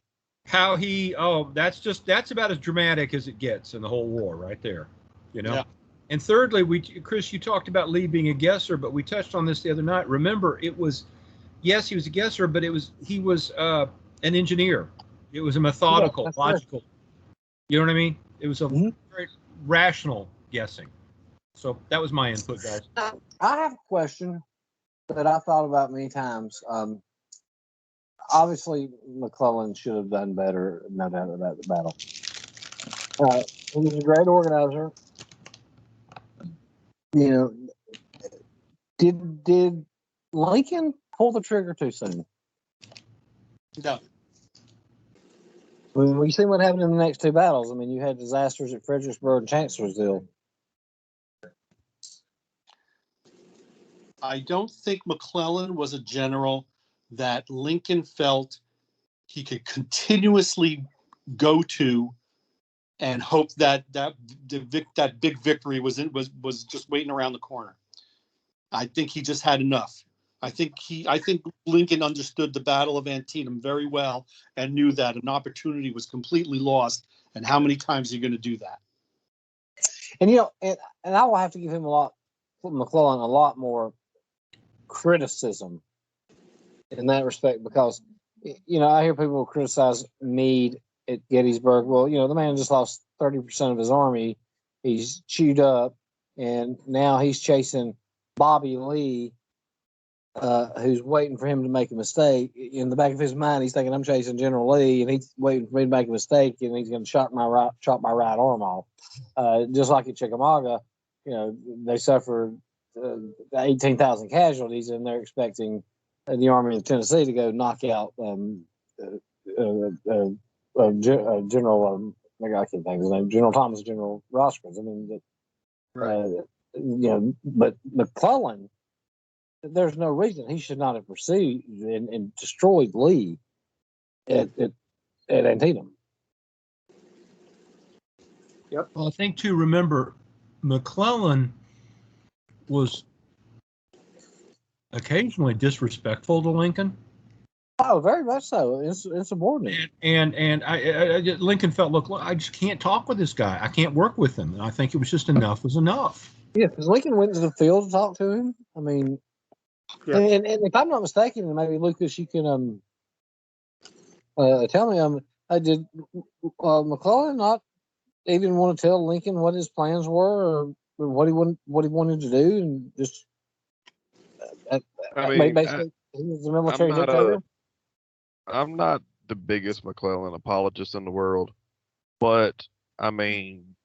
That's about as dramatic as it gets in the whole war right there, Yeah. And thirdly, Chris, you talked about Lee being a guesser, but we touched on this the other night. Remember, yes, he was a guesser, but he was an engineer. It was a methodical, logical. You know what I mean? It was a very rational guessing. So that was my input, guys. I have a question that I thought about many times. Obviously, McClellan should have done better, no doubt about the battle. He was a great organizer. Did Lincoln pull the trigger too soon? No. When we see what happened in the next 2 battles, I mean, you had disasters at Fredericksburg and Chancellorsville. I don't think McClellan was a general that Lincoln felt he could continuously go to and hope that big victory was just waiting around the corner. I think he just had enough. I think Lincoln understood the Battle of Antietam very well and knew that an opportunity was completely lost. And how many times are you going to do that? And and I will have to give McClellan a lot more criticism in that respect, because I hear people criticize Meade at Gettysburg. Well, the man just lost 30% of his army. He's chewed up, and now he's chasing Bobby Lee, who's waiting for him to make a mistake. In the back of his mind, he's thinking, I'm chasing General Lee, and he's waiting for me to make a mistake, and he's going to chop my right arm off. Just like at Chickamauga, they suffered 18,000 casualties, and they're expecting the Army of Tennessee to go knock out General. I can't think of his name. General Thomas, General Rosecrans. I mean, but McClellan, there's no reason he should not have pursued and destroyed Lee at Antietam. Yep. Well, I think to remember, McClellan was occasionally disrespectful to Lincoln. Oh, very much so. It's insubordinate. And Lincoln felt, look, I just can't talk with this guy. I can't work with him. And I think it was just enough was enough. Yeah, because Lincoln went to the field to talk to him. I mean, Yeah. and if I'm not mistaken, and maybe Lucas, you can tell me, did McClellan not even want to tell Lincoln what his plans were or what he wanted to do, and just I mean, basically he was the I'm military not dictator. I'm not the biggest McClellan apologist in the world, but I mean,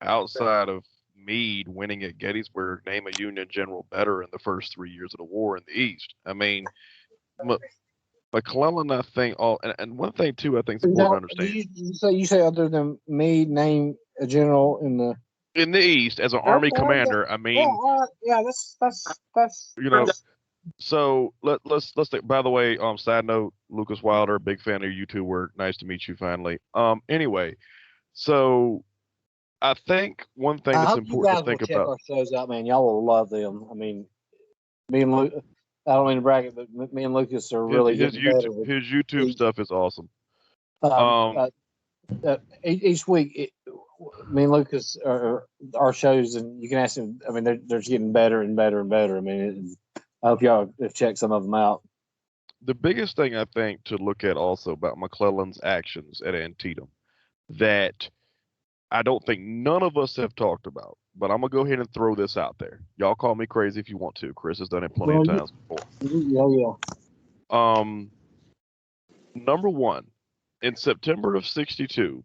outside of Meade winning at Gettysburg, name a Union general better in the first 3 years of the war in the East. I mean, McClellan, I think, and one thing too, I think it's important to understand. You say other than Meade, name a general In the East, as an Army commander, I mean, yeah, that's you know, so let's think. By the way, side note, Lucas Wilder, big fan of your YouTube work. Nice to meet you finally. Anyway, so I think one thing I that's hope you important guys to think will check about. our shows out, man. Y'all will love them. I mean, me and Luke, I don't mean to brag it, but me and Lucas are really His getting better. His YouTube stuff is awesome. Each week, me and Lucas are our shows, and you can ask him. I mean, they're just getting better and better and better. I mean, I hope y'all have checked some of them out. The biggest thing I think to look at also about McClellan's actions at Antietam that I don't think none of us have talked about, but I'm gonna go ahead and throw this out there. Y'all call me crazy if you want to. Chris has done it plenty of times before. Yeah. Number one, in September of '62,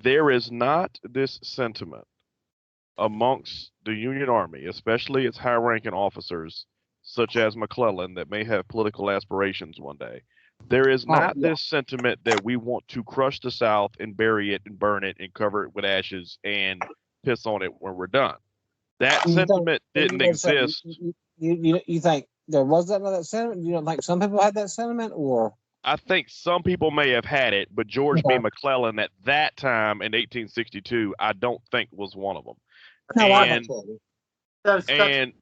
there is not this sentiment amongst the Union Army, especially its high-ranking officers, such as McClellan, that may have political aspirations one day. There is not this sentiment that we want to crush the South and bury it and burn it and cover it with ashes and piss on it when we're done. That sentiment didn't exist. You think there was that sentiment? You don't think some people had that sentiment, or? I think some people may have had it, but George B. McClellan at that time in 1862, I don't think was one of them. And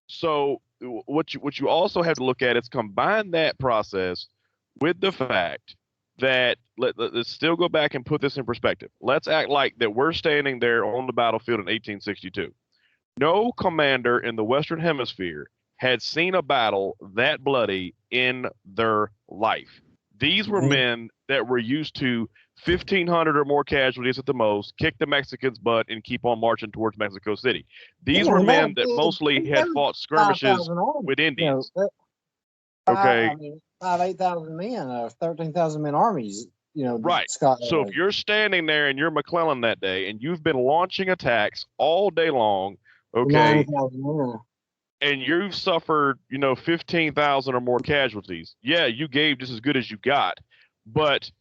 so what you also have to look at is combine that process with the fact that let's still go back and put this in perspective. Let's act like that we're standing there on the battlefield in 1862. No commander in the Western Hemisphere had seen a battle that bloody in their life. These were men that were used to 1,500 or more casualties at the most, kick the Mexicans' butt, and keep on marching towards Mexico City. These were men that mostly had fought skirmishes with Indians. Okay. 8,000 men, 13,000 men armies. Right. So if you're standing there and you're McClellan that day, and you've been launching attacks all day long, okay, and you've suffered, 15,000 or more casualties. Yeah, you gave just as good as you got, but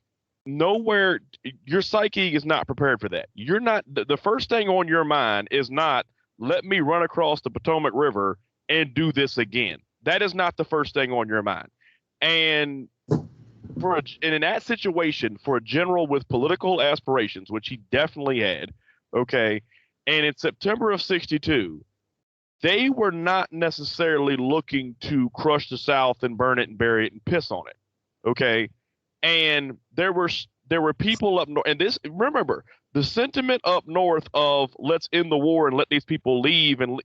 nowhere, your psyche is not prepared for that. You're not, the first thing on your mind is not, let me run across the Potomac River and do this again. That is not the first thing on your mind. And in that situation, for a general with political aspirations, which he definitely had, okay, and in September of '62, they were not necessarily looking to crush the South and burn it and bury it and piss on it, okay? And there were people up north, and this, remember, the sentiment up north of let's end the war and let these people leave, and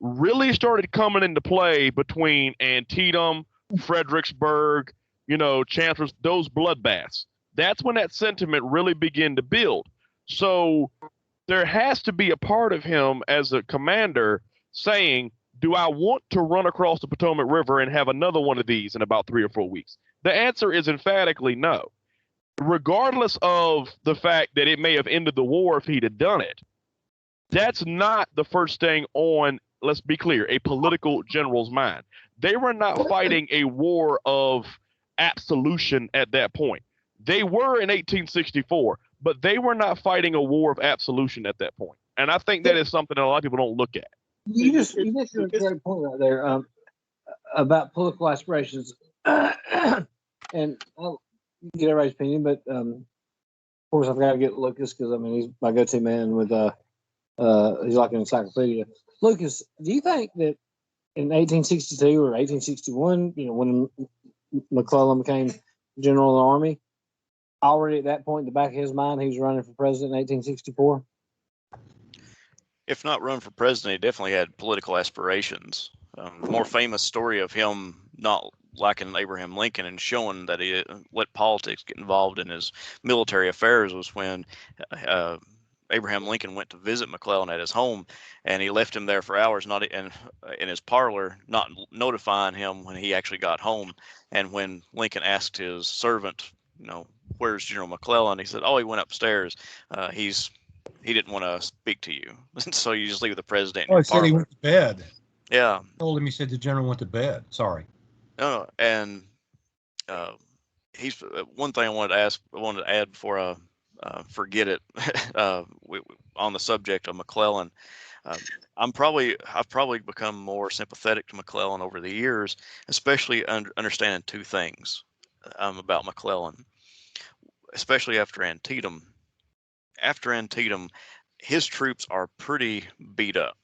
really started coming into play between Antietam, Fredericksburg, Chancellors, those bloodbaths. That's when that sentiment really began to build. So there has to be a part of him as a commander saying, do I want to run across the Potomac River and have another one of these in about 3 or 4 weeks? The answer is emphatically no. Regardless of the fact that it may have ended the war if he'd have done it, that's not the first thing on, let's be clear, a political general's mind. They were not fighting a war of absolution at that point. They were in 1864, but they were not fighting a war of absolution at that point. And I think that is something that a lot of people don't look at. You just made a great point right there about political aspirations. And I'll get everybody's opinion, but of course I've got to get Lucas because he's my go-to man with he's like an encyclopedia. Lucas, do you think that in 1862 or 1861, when McClellan became general of the army, already at that point in the back of his mind, he was running for president in 1864? If not run for president, he definitely had political aspirations. The more famous story of him not liking Abraham Lincoln and showing that he let politics get involved in his military affairs was when Abraham Lincoln went to visit McClellan at his home, and he left him there for hours, not in his parlor, not notifying him when he actually got home. And when Lincoln asked his servant, where's General McClellan? He said, oh, he went upstairs. He didn't want to speak to you. So you just leave the president in Oh, your he said he parlor. went to bed. Yeah. I told him, he said the general went to bed. Sorry. No, and he's one thing I wanted to add before I forget it. On the subject of McClellan, I've probably become more sympathetic to McClellan over the years, especially understanding two things about McClellan, especially after Antietam. After Antietam, his troops are pretty beat up.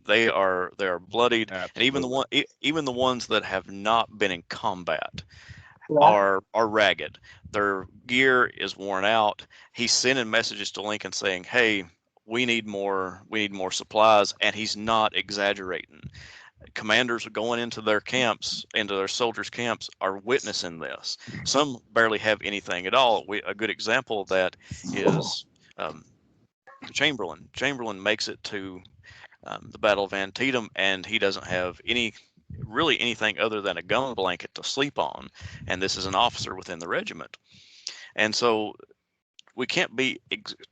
They are bloodied, Absolutely. and even the ones that have not been in combat Right. are ragged. Their gear is worn out. He's sending messages to Lincoln saying, "Hey, we need more supplies," and he's not exaggerating. Commanders are going into their camps, into their soldiers' camps, are witnessing this. Some barely have anything at all. A good example of that is Chamberlain. Chamberlain makes it to the Battle of Antietam, and he doesn't have anything other than a gun blanket to sleep on, and this is an officer within the regiment. And so we can't be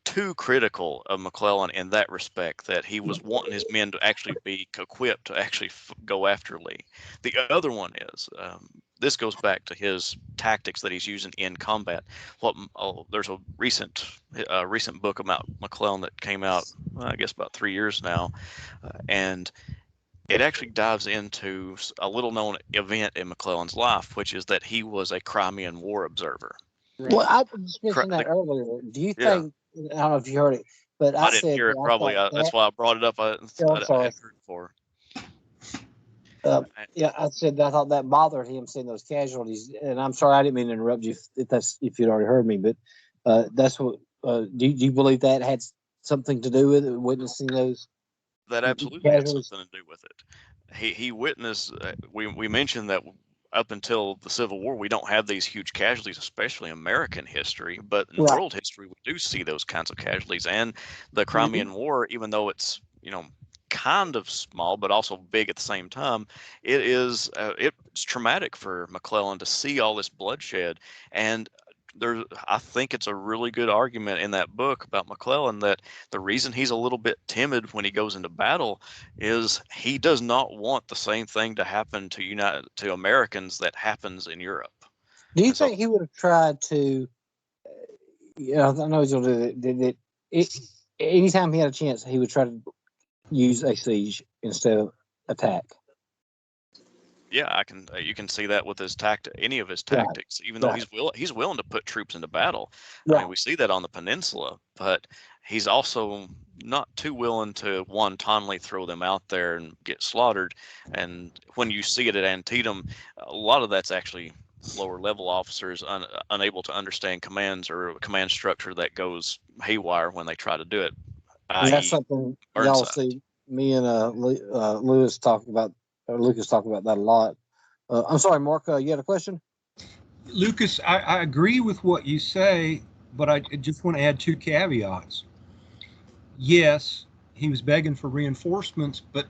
too critical of McClellan in that respect, that he was wanting his men to actually be equipped to actually go after Lee. The other one is this goes back to his tactics that he's using in combat. There's a recent book about McClellan that came out, I guess, about 3 years now, and it actually dives into a little known event in McClellan's life, which is that he was a Crimean War observer. Well, I just mentioned that earlier. Do you Yeah. think, I don't know if you heard it, but I I didn't said hear it. that I Probably thought that's why I brought it up. I sorry. hadn't heard it before. Yeah, I said that I thought that bothered him seeing those casualties. And I'm sorry, I didn't mean to interrupt you if you'd already heard me, but that's what. Do you believe that had something to do with it, witnessing those That absolutely had casualties? something to do with it. He witnessed. We mentioned that up until the Civil War, we don't have these huge casualties, especially in American history. But in Right. world history, we do see those kinds of casualties. And the Crimean War, even though it's kind of small but also big at the same time, it's traumatic for McClellan to see all this bloodshed. And I think it's a really good argument in that book about McClellan that the reason he's a little bit timid when he goes into battle is he does not want the same thing to happen to Americans that happens in Europe. Do you And so- think he would have tried to? I know he's going to do that. Anytime he had a chance, he would try to use a siege instead of attack. Yeah, you can see that with any of his Right. tactics, even though Right. he's willing to put troops into battle. I Right. mean, we see that on the peninsula, but he's also not too willing to wantonly throw them out there and get slaughtered. And when you see it at Antietam, a lot of that's actually lower level officers unable to understand commands or command structure that goes haywire when they try to do it. And that's something y'all see me and Lucas talk about that a lot. I'm sorry, Mark, you had a question? Lucas, I agree with what you say, but I just want to add two caveats. Yes, he was begging for reinforcements, but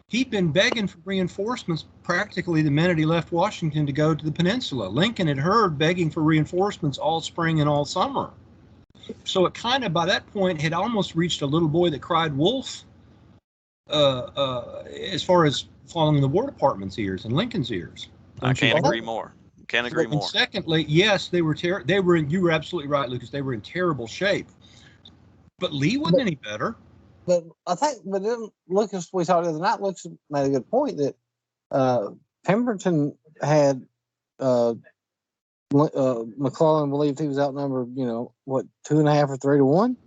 he'd been begging for reinforcements practically the minute he left Washington to go to the peninsula. Lincoln had heard begging for reinforcements all spring and all summer. So it kind of, by that point, had almost reached a little boy that cried wolf as far as following the War Department's ears and Lincoln's ears. I can't agree more. Can't agree more. And secondly, yes, you were absolutely right, Lucas. They were in terrible shape. But Lee wasn't any better. But then Lucas, we talked the other night, Lucas made a good point that Pemberton had McClellan believed he was outnumbered, 2.5 or 3 to 1?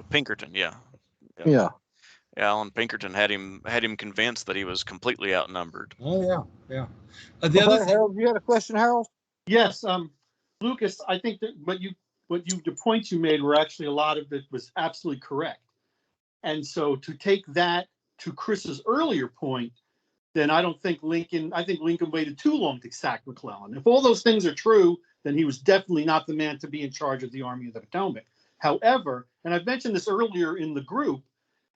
Pinkerton, yeah. Yeah. Alan Pinkerton had him convinced that he was completely outnumbered. Oh yeah. The other thing, Harold, you had a question, Harold? Yes, Lucas, I think that the points you made were actually, a lot of it was absolutely correct. And so to take that to Chris's earlier point, then I think Lincoln waited too long to sack McClellan. If all those things are true, then he was definitely not the man to be in charge of the Army of the Potomac. However, and I've mentioned this earlier in the group,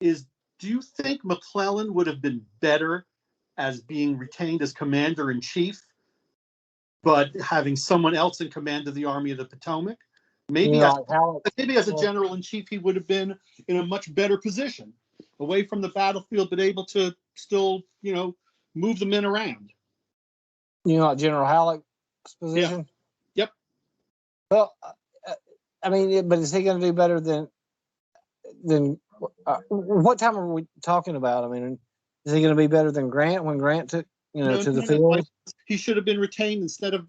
do you think McClellan would have been better as being retained as commander in chief, but having someone else in command of the Army of the Potomac? Maybe as a general in chief, he would have been in a much better position, away from the battlefield, but able to still, move the men around. General Halleck's position? Yeah. Yep. Well, I mean, but is he going to do better than what time are we talking about? I mean, is he going to be better than Grant when Grant took, to the field? He should have been retained instead of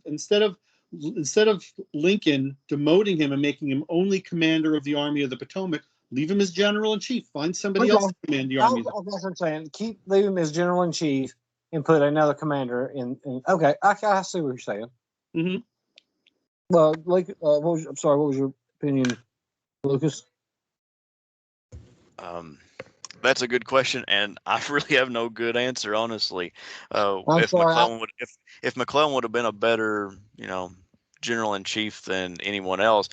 Lincoln demoting him and making him only commander of the Army of the Potomac. Leave him as general in chief. Find somebody else to command the Army. That's what I'm saying. Leave him as general in chief and put another commander in. Okay, I see what you're saying. Mm-hmm. Well, what was your opinion, Lucas? That's a good question, and I really have no good answer, honestly. If McClellan would have been a better, general in chief than anyone else,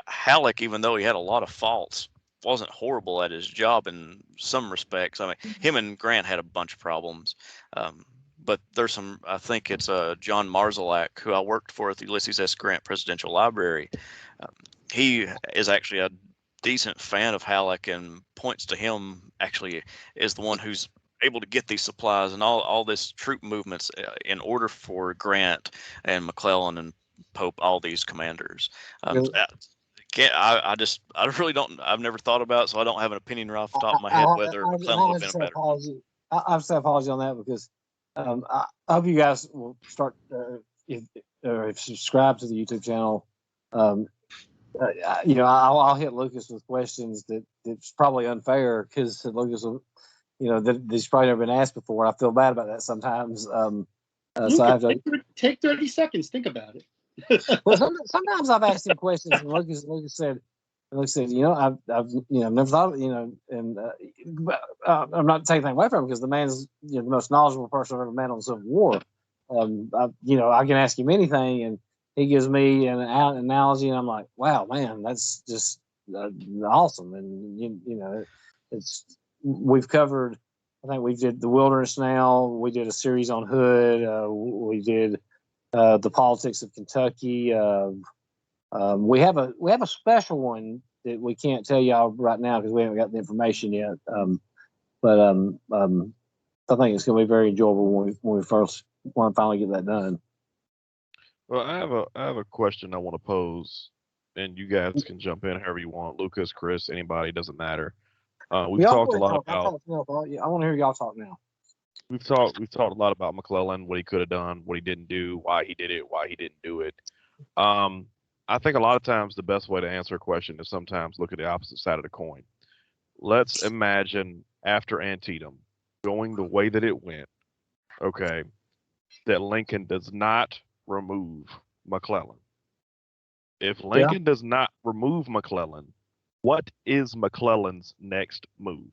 Halleck, even though he had a lot of faults, wasn't horrible at his job in some respects. I mean, him and Grant had a bunch of problems, but there's some. I think it's John Marzalak, who I worked for at the Ulysses S. Grant Presidential Library. He is actually a decent fan of Halleck and points to him actually as the one who's able to get these supplies and all this troop movements in order for Grant and McClellan and Pope, all these commanders. I really don't. I've never thought about it, so I don't have an opinion right off the top of my head whether McClellan would have been better. I have to say apology on that because I hope you guys will start if subscribe to the YouTube channel. I'll hit Lucas with questions that's probably unfair because Lucas will, that he's probably never been asked before. I feel bad about that sometimes. So I have to take 30 seconds. Think about it. Well, sometimes I've asked him questions, and Lucas said, I've never thought, and I'm not taking anything away from him because the man's the most knowledgeable person I've ever met on the Civil War. I can ask him anything, and he gives me an analogy, and I'm like, wow, man, that's just awesome. And we've covered. I think we did the wilderness. Now we did a series on Hood. We did the politics of Kentucky. We have a special one that we can't tell y'all right now because we haven't got the information yet. But I think it's going to be very enjoyable when we first want to finally get that done. Well, I have a question I want to pose, and you guys can jump in however you want. Lucas, Chris, anybody, doesn't matter. We've talked a lot about. I want to hear y'all talk now. We've talked a lot about McClellan, what he could have done, what he didn't do, why he did it, why he didn't do it. I think a lot of times the best way to answer a question is sometimes look at the opposite side of the coin. Let's imagine after Antietam going the way that it went, okay, that Lincoln does not remove McClellan. If Lincoln does not remove McClellan, what is McClellan's next move?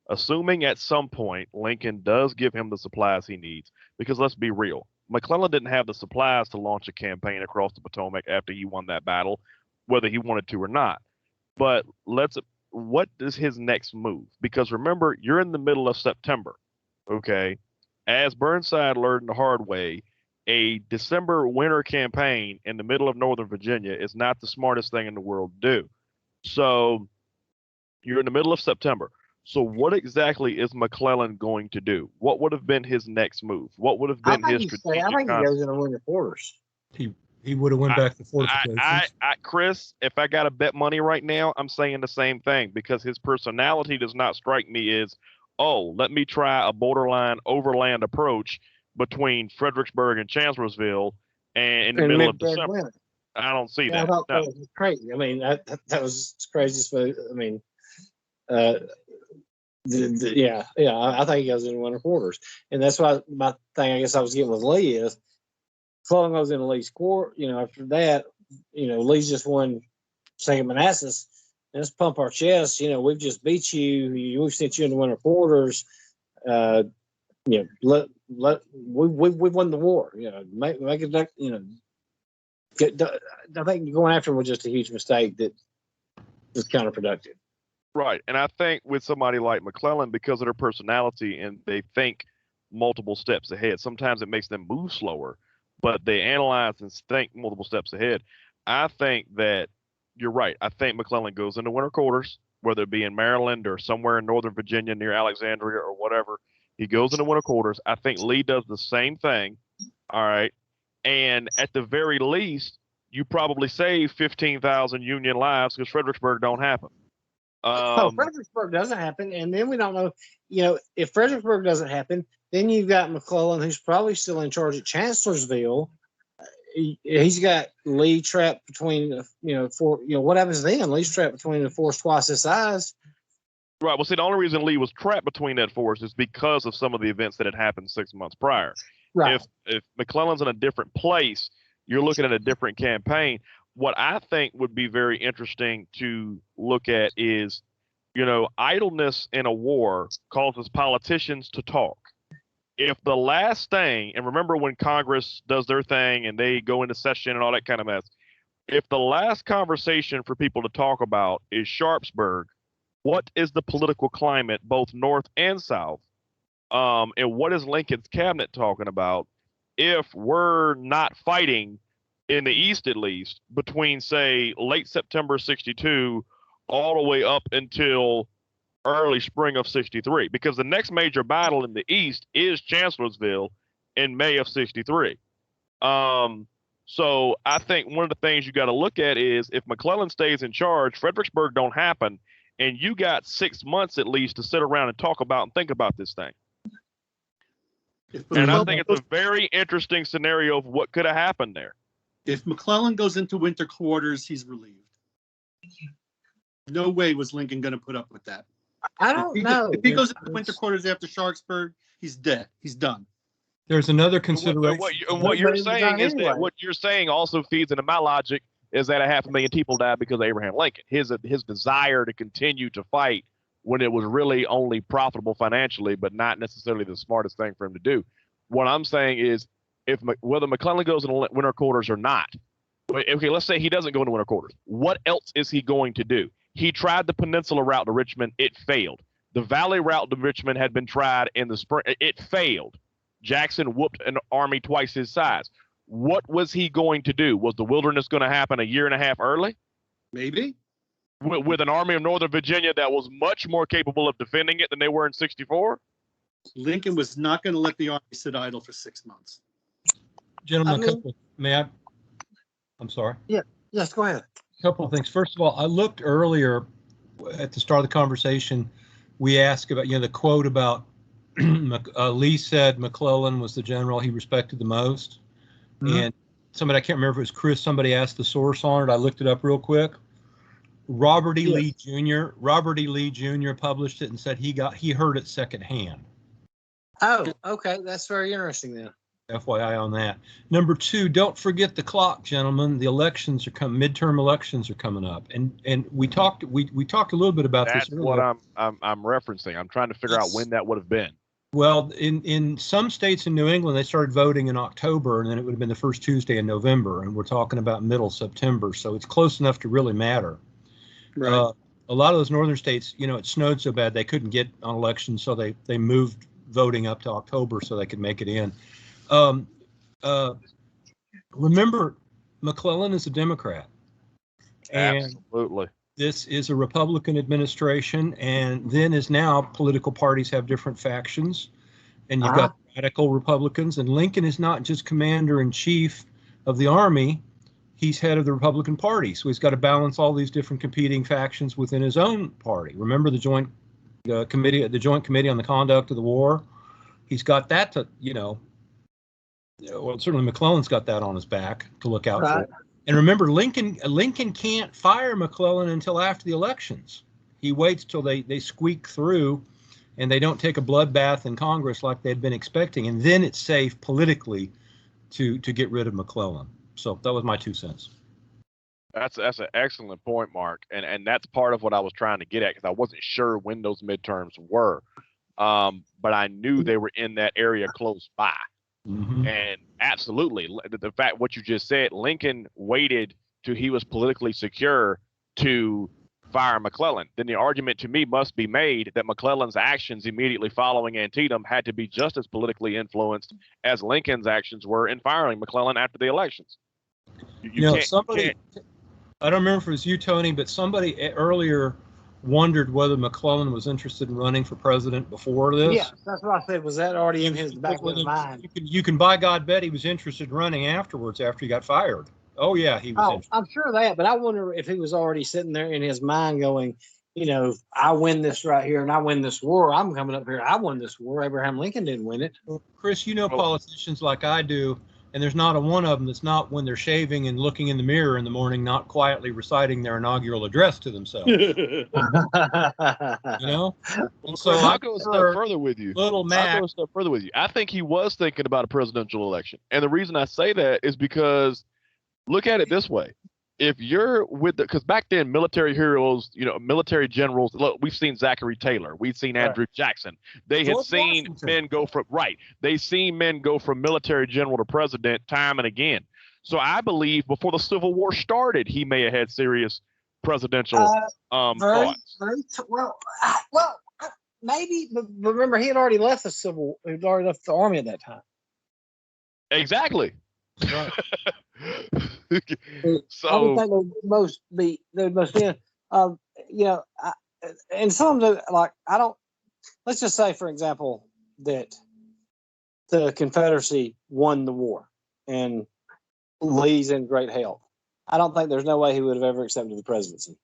Assuming at some point Lincoln does give him the supplies he needs, because let's be real, McClellan didn't have the supplies to launch a campaign across the Potomac after he won that battle, whether he wanted to or not. But what is his next move? Because remember, you're in the middle of September, okay? As Burnside learned the hard way, a December winter campaign in the middle of Northern Virginia is not the smartest thing in the world to do. So you're in the middle of September. So what exactly is McClellan going to do? What would have been his next move? What would have been his strategic? I think he goes in to win the quarters. He would have went back to fortifications. Chris, if I got to bet money right now, I'm saying the same thing because his personality does not strike me as, oh, let me try a borderline overland approach between Fredericksburg and Chancellorsville and in the middle of December. Winter. I don't see that. That was crazy. I mean, that was crazy. I mean, Yeah, I think he goes into winter quarters, and that's why my thing. I guess I was getting with Lee is McClellan goes into Lee's court. After that, Lee's just won Second Manassas. Let's pump our chests. We've just beat you. We've sent you into winter quarters. We've won the war. Make it. I think going after him was just a huge mistake that was counterproductive. Right. And I think with somebody like McClellan, because of their personality and they think multiple steps ahead, sometimes it makes them move slower, but they analyze and think multiple steps ahead. I think that you're right. I think McClellan goes into winter quarters, whether it be in Maryland or somewhere in Northern Virginia near Alexandria or whatever. He goes into winter quarters. I think Lee does the same thing. All right. And at the very least, you probably save 15,000 Union lives because Fredericksburg don't happen. Fredericksburg doesn't happen, and then we don't know. If Fredericksburg doesn't happen, then you've got McClellan, who's probably still in charge at Chancellorsville. He's got Lee trapped between, what happens then? Lee's trapped between a force twice his size. Right. Well, see, the only reason Lee was trapped between that force is because of some of the events that had happened 6 months prior. Right. If McClellan's in a different place, you're looking at a different campaign. What I think would be very interesting to look at is, idleness in a war causes politicians to talk. If the last thing, and remember when Congress does their thing and they go into session and all that kind of mess, if the last conversation for people to talk about is Sharpsburg, what is the political climate, both North and South? And what is Lincoln's cabinet talking about if we're not fighting in the East, at least, between, say, late September 62 all the way up until early spring of 63? Because the next major battle in the East is Chancellorsville in May of 63. So I think one of the things you got to look at is if McClellan stays in charge, Fredericksburg don't happen, and you got 6 months at least to sit around and talk about and think about this thing. And I think it's a very interesting scenario of what could have happened there. If McClellan goes into winter quarters, he's relieved. No way was Lincoln going to put up with that. I don't know. If he goes into winter quarters after Sharpsburg, he's dead. He's done. There's another consideration. What you're saying is that what you're saying also feeds into my logic is that 500,000 people died because of Abraham Lincoln. His desire to continue to fight when it was really only profitable financially, but not necessarily the smartest thing for him to do. What I'm saying is, whether McClellan goes into winter quarters or not, okay, let's say he doesn't go into winter quarters. What else is he going to do? He tried the peninsula route to Richmond. It failed. The valley route to Richmond had been tried in the spring. It failed. Jackson whooped an army twice his size. What was he going to do? Was the wilderness going to happen a year and a half early? Maybe. With an army of Northern Virginia that was much more capable of defending it than they were in 64? Lincoln was not going to let the army sit idle for 6 months. Gentlemen, I'm sorry. Yeah. Yes, go ahead. A couple of things. First of all, I looked earlier at the start of the conversation. We asked about, the quote about Lee said McClellan was the general he respected the most. Mm-hmm. And somebody, I can't remember if it was Chris, somebody asked the source on it. I looked it up real quick. Robert E. Lee Jr. published it and said he heard it secondhand. Oh, okay. That's very interesting then. FYI on that. Number two, don't forget the clock, gentlemen. The elections are midterm elections are coming up, and we talked a little bit about this earlier. That's what I'm referencing. I'm trying to figure out when that would have been. Well, in some states in New England, they started voting in October, and then it would have been the first Tuesday in November, and we're talking about middle September, so it's close enough to really matter. Right. A lot of those northern states, it snowed so bad they couldn't get on elections, so they moved voting up to October so they could make it in. Remember, McClellan is a Democrat. And absolutely. This is a Republican administration, and then as now political parties have different factions, and you've got radical Republicans, and Lincoln is not just commander in chief of the army, he's head of the Republican Party. So he's got to balance all these different competing factions within his own party. Remember the joint committee on the conduct of the war? He's got that to, well, certainly McClellan's got that on his back to look out for. And remember, Lincoln can't fire McClellan until after the elections. He waits till they squeak through and they don't take a bloodbath in Congress like they'd been expecting, and then it's safe politically to get rid of McClellan. So that was my 2 cents. That's an excellent point, Mark, and that's part of what I was trying to get at, because I wasn't sure when those midterms were, but I knew they were in that area close by. Mm-hmm. And absolutely, the fact what you just said, Lincoln waited till he was politically secure to fire McClellan. Then the argument to me must be made that McClellan's actions immediately following Antietam had to be just as politically influenced as Lincoln's actions were in firing McClellan after the elections. You know, somebody, I don't remember if it was you, Tony, but somebody earlier wondered whether McClellan was interested in running for president before this. Yeah, that's what I said. Was that already in his back of his mind? You can by God bet he was interested in running afterwards after he got fired. Oh, yeah, he was interested. I'm sure of that, but I wonder if he was already sitting there in his mind going, you know, I win this right here and I win this war. I'm coming up here. I won this war. Abraham Lincoln didn't win it. Chris, you know politicians like I do, and there's not a one of them that's not, when they're shaving and looking in the mirror in the morning, not quietly reciting their inaugural address to themselves. You know? And so I'll go a step further with you. Little Mac. I'll go a step further with you. I think he was thinking about a presidential election. And the reason I say that is because look at it this way. If you're with because back then military heroes, you know, military generals, look, we've seen Zachary Taylor, we've seen Andrew Jackson. They had seen men go from They've seen men go from military general to president time and again. So I believe before the Civil War started, he may have had serious presidential thoughts. Well, maybe, but remember he had already left the army at that time. Exactly. Right. So I would think they would most be, you know, and some of the, like, I don't, let's just say, for example, that the Confederacy won the war and Lee's in great health. I don't think there's no way he would have ever accepted the presidency.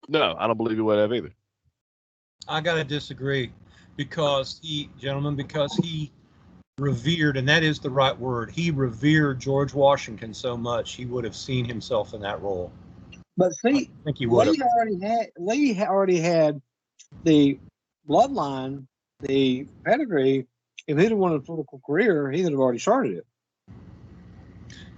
No, I don't believe he would have either. I got to disagree because he revered, and that is the right word, he revered George Washington so much he would have seen himself in that role. But see, I think he would have. Lee already had the bloodline, the pedigree. If he'd have wanted a political career, he would have already started it.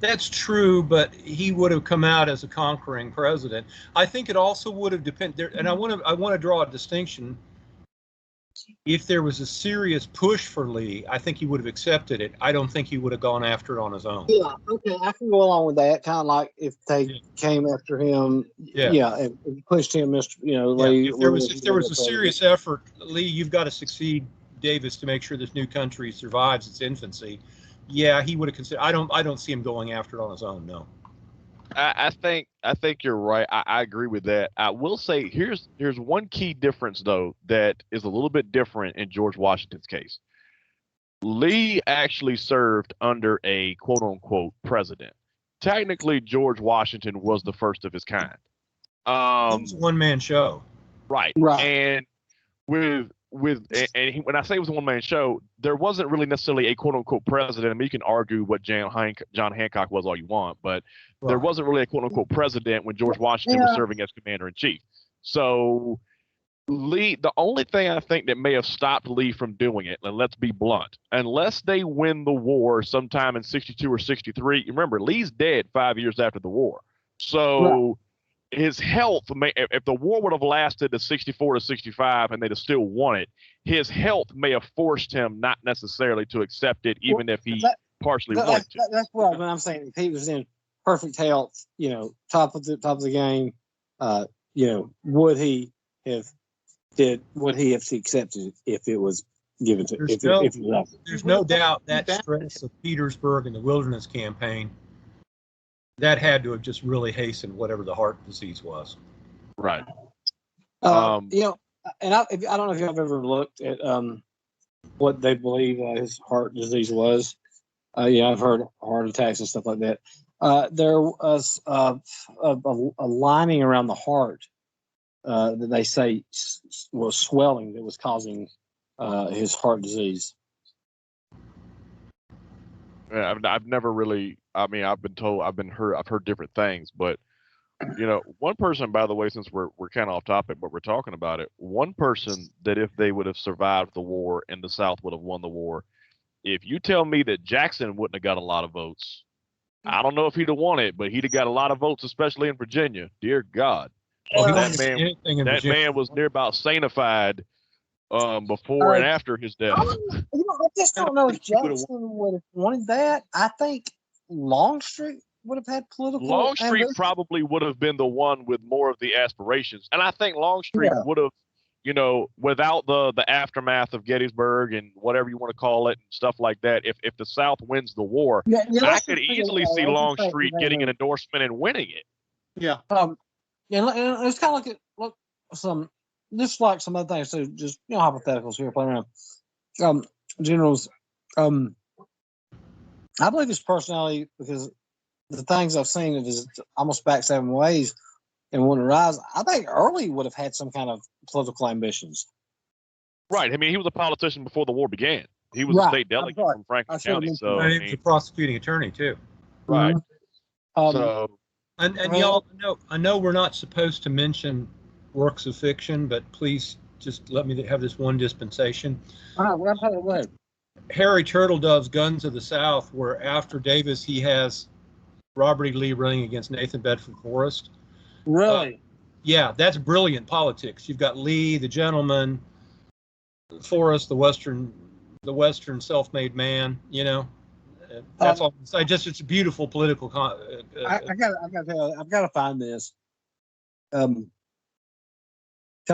That's true, but he would have come out as a conquering president. I think it also would have depended, and I want to draw a distinction. If there was a serious push for Lee, I think he would have accepted it. I don't think he would have gone after it on his own. Yeah, okay, I can go along with that. Kind of like if they came after him, and pushed him, Lee. If there was a serious effort, Lee, you've got to succeed Davis to make sure this new country survives its infancy. Yeah, he would have considered. I don't see him going after it on his own. No. I think you're right. I agree with that. I will say here's one key difference though that is a little bit different in George Washington's case. Lee actually served under a quote unquote president. Technically, George Washington was the first of his kind. It was a one-man show. Right. And when I say it was a one-man show, there wasn't really necessarily a quote-unquote president. I mean, you can argue what John Hancock was all you want, but there wasn't really a quote-unquote president when George Washington was serving as commander-in-chief. So Lee, the only thing I think that may have stopped Lee from doing it, and let's be blunt, unless they win the war sometime in 62 or 63, remember, Lee's dead 5 years after the war. So his health, if the war would have lasted to 64 to 65 and they'd have still won it, his health may have forced him not necessarily to accept it, even if he partially wanted to. That's what I'm saying. If he was in perfect health, top of the game, would he have accepted it if it was given to him? There's no doubt that stress of Petersburg and the Wilderness Campaign, that had to have just really hastened whatever the heart disease was. Right. And I don't know if y'all have ever looked at what they believe his heart disease was. I've heard heart attacks and stuff like that. There was a lining around the heart that they say was swelling that was causing his heart disease. Yeah, I've never really. I mean, I've heard different things, but one person, by the way, since we're kind of off topic, but we're talking about it, one person that if they would have survived the war and the South would have won the war, if you tell me that Jackson wouldn't have got a lot of votes, I don't know if he'd have won it, but he'd have got a lot of votes, especially in Virginia. Dear God. Well, he that wasn't man, anything in that Virginia. man was near about sanctified before and after his death. I just don't know if Jackson would have wanted that. I think Longstreet would have had political. Longstreet ambition. probably would have been the one with more of the aspirations, and I think Longstreet would have, without the aftermath of Gettysburg and whatever you want to call it and stuff like that. If the South wins the war, I could easily see Longstreet getting an endorsement and winning it. Yeah. And it's kind of look some just like some other things. So just hypotheticals here playing around. Generals. I believe his personality, because the things I've seen of his almost backstabbing ways and wanting to rise, I think Early would have had some kind of political ambitions. Right. I mean, he was a politician before the war began. He was a state delegate from Franklin County. So he was a prosecuting attorney too. Right. And y'all I know we're not supposed to mention works of fiction, but please just let me have this one dispensation. Harry Turtledove's Guns of the South, where after Davis he has Robert E. Lee running against Nathan Bedford Forrest. Really? Yeah, that's brilliant politics. You've got Lee, the gentleman, Forrest, the Western self-made man. That's all. It's a beautiful political. I've got to find this. Tell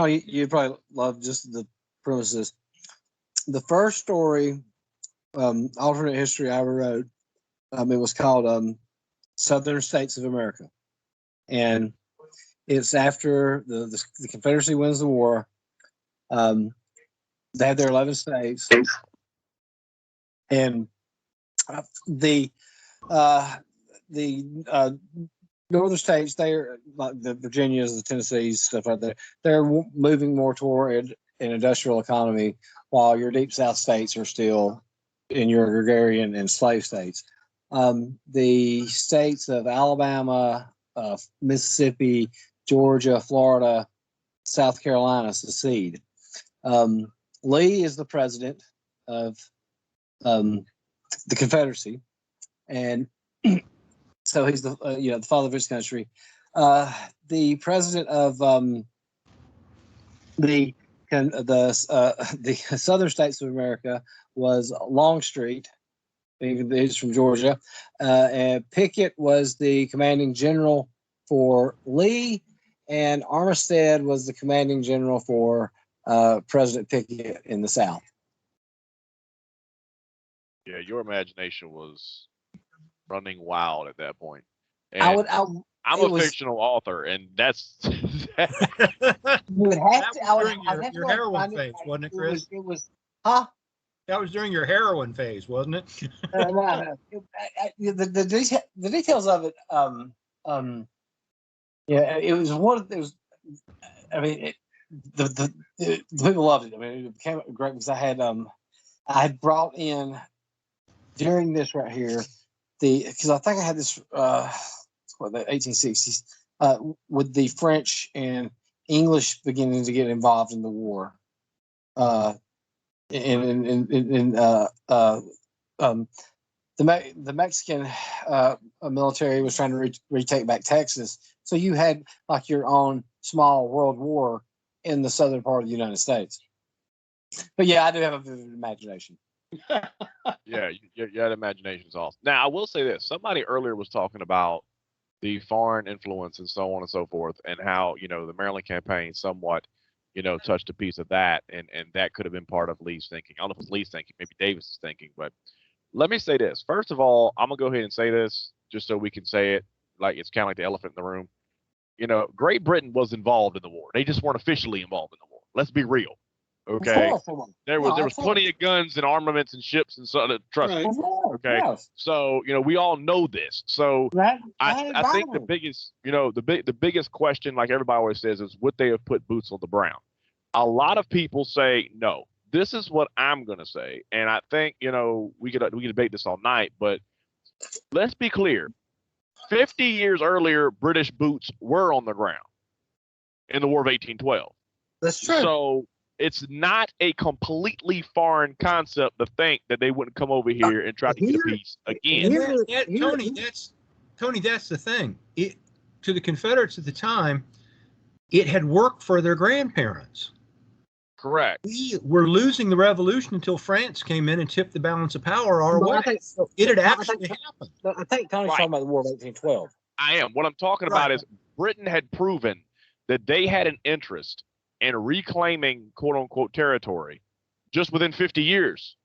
you probably love just the premises. The first story, alternate history I ever wrote, it was called Southern States of America, and it's after the Confederacy wins the war. They had their 11 states, and the northern states, they're like the Virginias, the Tennessees, stuff like that. They're moving more toward an industrial economy, while your deep South states are still in your agrarian and slave states. The states of Alabama, Mississippi, Georgia, Florida, South Carolina secede. Lee is the president of the Confederacy, and so he's the the father of his country. The president of the southern states of America was Longstreet. He's from Georgia, and Pickett was the commanding general for Lee, and Armistead was the commanding general for President Pickett in the South. Yeah, your imagination was running wild at that point. And I'm a fictional author, and that's. You would have to. Your heroin phase, wasn't it, Chris? It was, huh? That was during your heroin phase, wasn't it? The details of it. It was one of those. I mean, the people loved it. I mean, it became great because I had brought in during this right here because I think I had this the 1860s with the French and English beginning to get involved in the war. The Mexican military was trying to retake back Texas, so you had like your own small world war in the southern part of the United States. But yeah, I do have a vivid imagination. Yeah, your imagination is awesome. Now, I will say this: somebody earlier was talking about the foreign influence and so on and so forth, and how the Maryland campaign somewhat touched a piece of that, and that could have been part of Lee's thinking. I don't know if it's Lee's thinking, maybe Davis's thinking, but let me say this. First of all, I'm gonna go ahead and say this just so we can say it like it's kind of like the elephant in the room. Great Britain was involved in the war. They just weren't officially involved in the war. Let's be real. Okay. There was plenty of guns and armaments and ships and so trust me. Okay. Yes. So, we all know this. So I think the biggest, the biggest question, like everybody always says, is would they have put boots on the ground? A lot of people say no. This is what I'm gonna say. And I think, we could debate this all night, but let's be clear. 50 years earlier, British boots were on the ground in the War of 1812. That's true. So it's not a completely foreign concept to think that they wouldn't come over here and try to get a piece again. Tony, that's the thing. To the Confederates at the time, it had worked for their grandparents. Correct. We were losing the revolution until France came in and tipped the balance of power our way. It had actually happened. I think Tony's talking about the War of 1812. I am. What I'm talking about is Britain had proven that they had an interest in reclaiming quote unquote territory just within 50 years.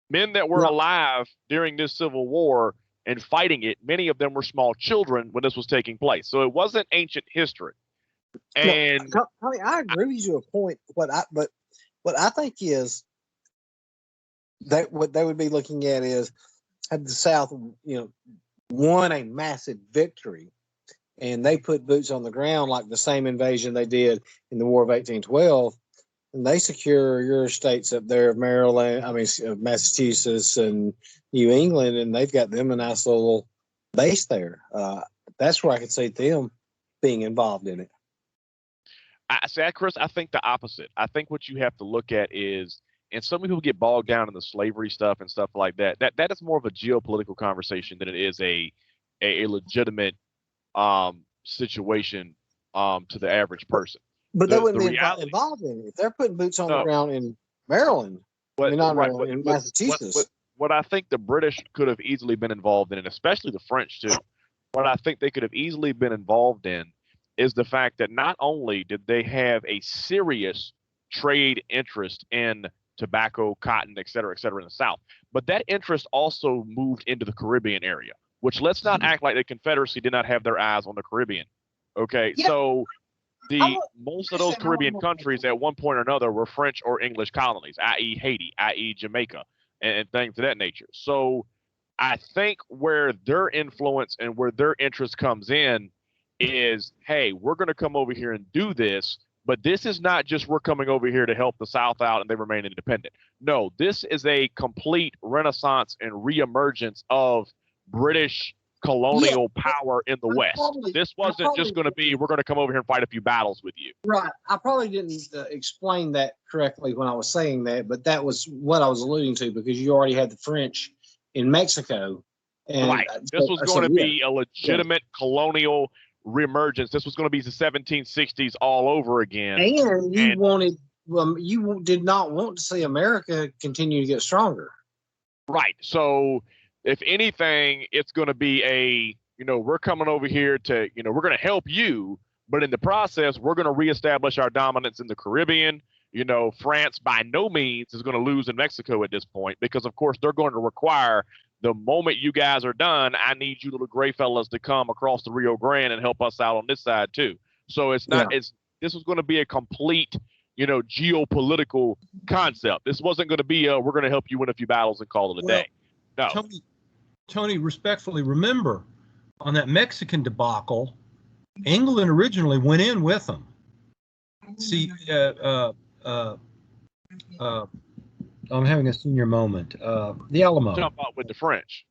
Men that were alive during this Civil War and fighting it, many of them were small children when this was taking place. So it wasn't ancient history. And Tony, I agree with you to a point. What I think is that what they would be looking at is had the South, won a massive victory, and they put boots on the ground like the same invasion they did in the War of 1812, and they secure your states up there of Maryland, Massachusetts and New England, and they've got them a nice little base there. That's where I could see them being involved in it. Chris, I think the opposite. I think what you have to look at is, and some people get bogged down in the slavery stuff and stuff like that. That is more of a geopolitical conversation than it is a legitimate situation to the average person. But they wouldn't be involved in it if they're putting boots on the ground in Maryland. In Massachusetts. What I think the British could have easily been involved in, and especially the French too, what I think they could have easily been involved in is the fact that not only did they have a serious trade interest in tobacco, cotton, et cetera, in the South, but that interest also moved into the Caribbean area, which let's not act like the Confederacy did not have their eyes on the Caribbean. Okay, so most of those Caribbean countries at one point or another were French or English colonies, i.e. Haiti, i.e. Jamaica, and things of that nature. So I think where their influence and where their interest comes in is, hey, we're going to come over here and do this, but this is not just we're coming over here to help the South out and they remain independent. No, this is a complete renaissance and reemergence of British colonial power in the West. This wasn't just going to be, we're going to come over here and fight a few battles with you. Right. I probably didn't explain that correctly when I was saying that, but that was what I was alluding to, because you already had the French in Mexico. And right. This was going to be a legitimate colonial reemergence. This was going to be the 1760s all over again. And you did not want to see America continue to get stronger. Right. So if anything, it's going to be we're coming over here to, we're going to help you, but in the process, we're going to reestablish our dominance in the Caribbean. France by no means is going to lose in Mexico at this point, because of course they're going to require, the moment you guys are done, I need you little gray fellas to come across the Rio Grande and help us out on this side too. So it's not, this was going to be a complete, geopolitical concept. This wasn't going to be we're going to help you win a few battles and call it a day. No. Tony, respectfully, remember on that Mexican debacle, England originally went in with them. See, I'm having a senior moment. The Alamo. Jump out with the French.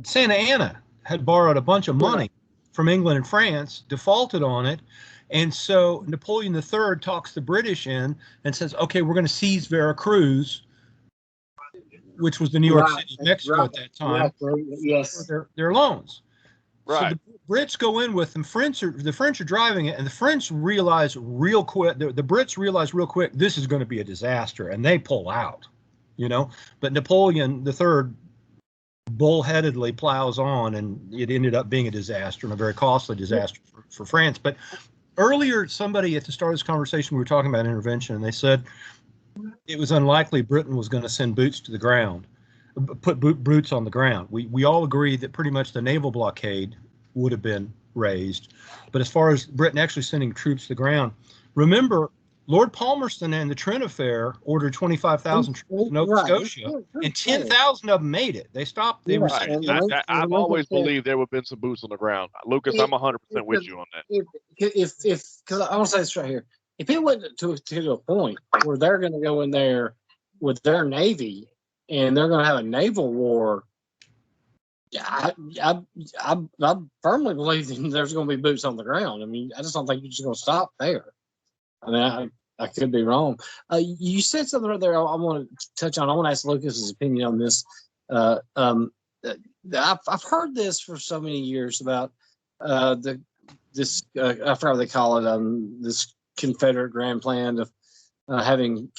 Santa Anna had borrowed a bunch of money from England and France, defaulted on it, and so Napoleon III talks the British in and says, "Okay, we're going to seize Veracruz," which was the New York City, Mexico at that time. Yes, their loans. Right. So the Brits go in with them. The French are driving it, and the French realize real quick. The Brits realize real quick this is going to be a disaster, and they pull out. But Napoleon III bullheadedly plows on, and it ended up being a disaster, and a very costly disaster for France. But earlier, somebody at the start of this conversation, we were talking about intervention, and they said it was unlikely Britain was going to send boots to the ground, put boots on the ground. We all agree that pretty much the naval blockade would have been raised. But as far as Britain actually sending troops to the ground, remember, Lord Palmerston and the Trent Affair ordered 25,000 troops in Nova Scotia, and 10,000 of them made it. They stopped. They were. I've always believed there would have been some boots on the ground. Lucas, I'm 100% with you on that. Because I want to say this right here. If it went to a point where they're going to go in there with their Navy and they're going to have a naval war I firmly believe that there's going to be boots on the ground. I mean, I just don't think you're just going to stop there. I mean, I could be wrong. You said something right there. I want to touch on. I want to ask Lucas's opinion on this. I've heard this for so many years about this. I forgot what they call it. This Confederate grand plan of having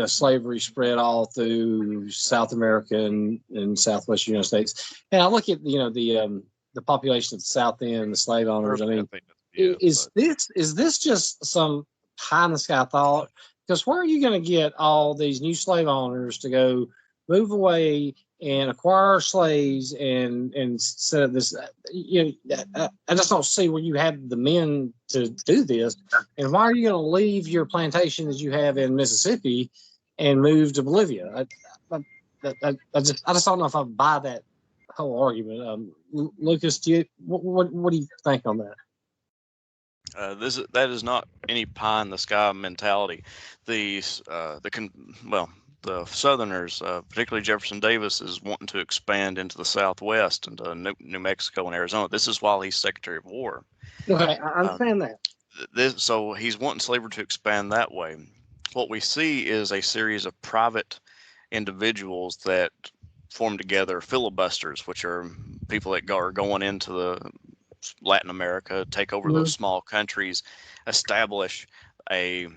slavery spread all through South America and Southwest United States. And I look at the population at the South End, the slave owners. I mean, is this just some high in the sky thought? Because where are you going to get all these new slave owners to go move away and acquire slaves and set up this? I just don't see where you have the men to do this. And why are you going to leave your plantation that you have in Mississippi and move to Bolivia? I just don't know if I buy that whole argument. Lucas, what do you think on that? That is not any pie in the sky mentality. The Southerners, particularly Jefferson Davis, is wanting to expand into the Southwest, into New Mexico and Arizona. This is while he's Secretary of War. Okay, I understand that. So he's wanting slavery to expand that way. What we see is a series of private individuals that form together filibusters, which are people that are going into the Latin America, take over those small countries, establish a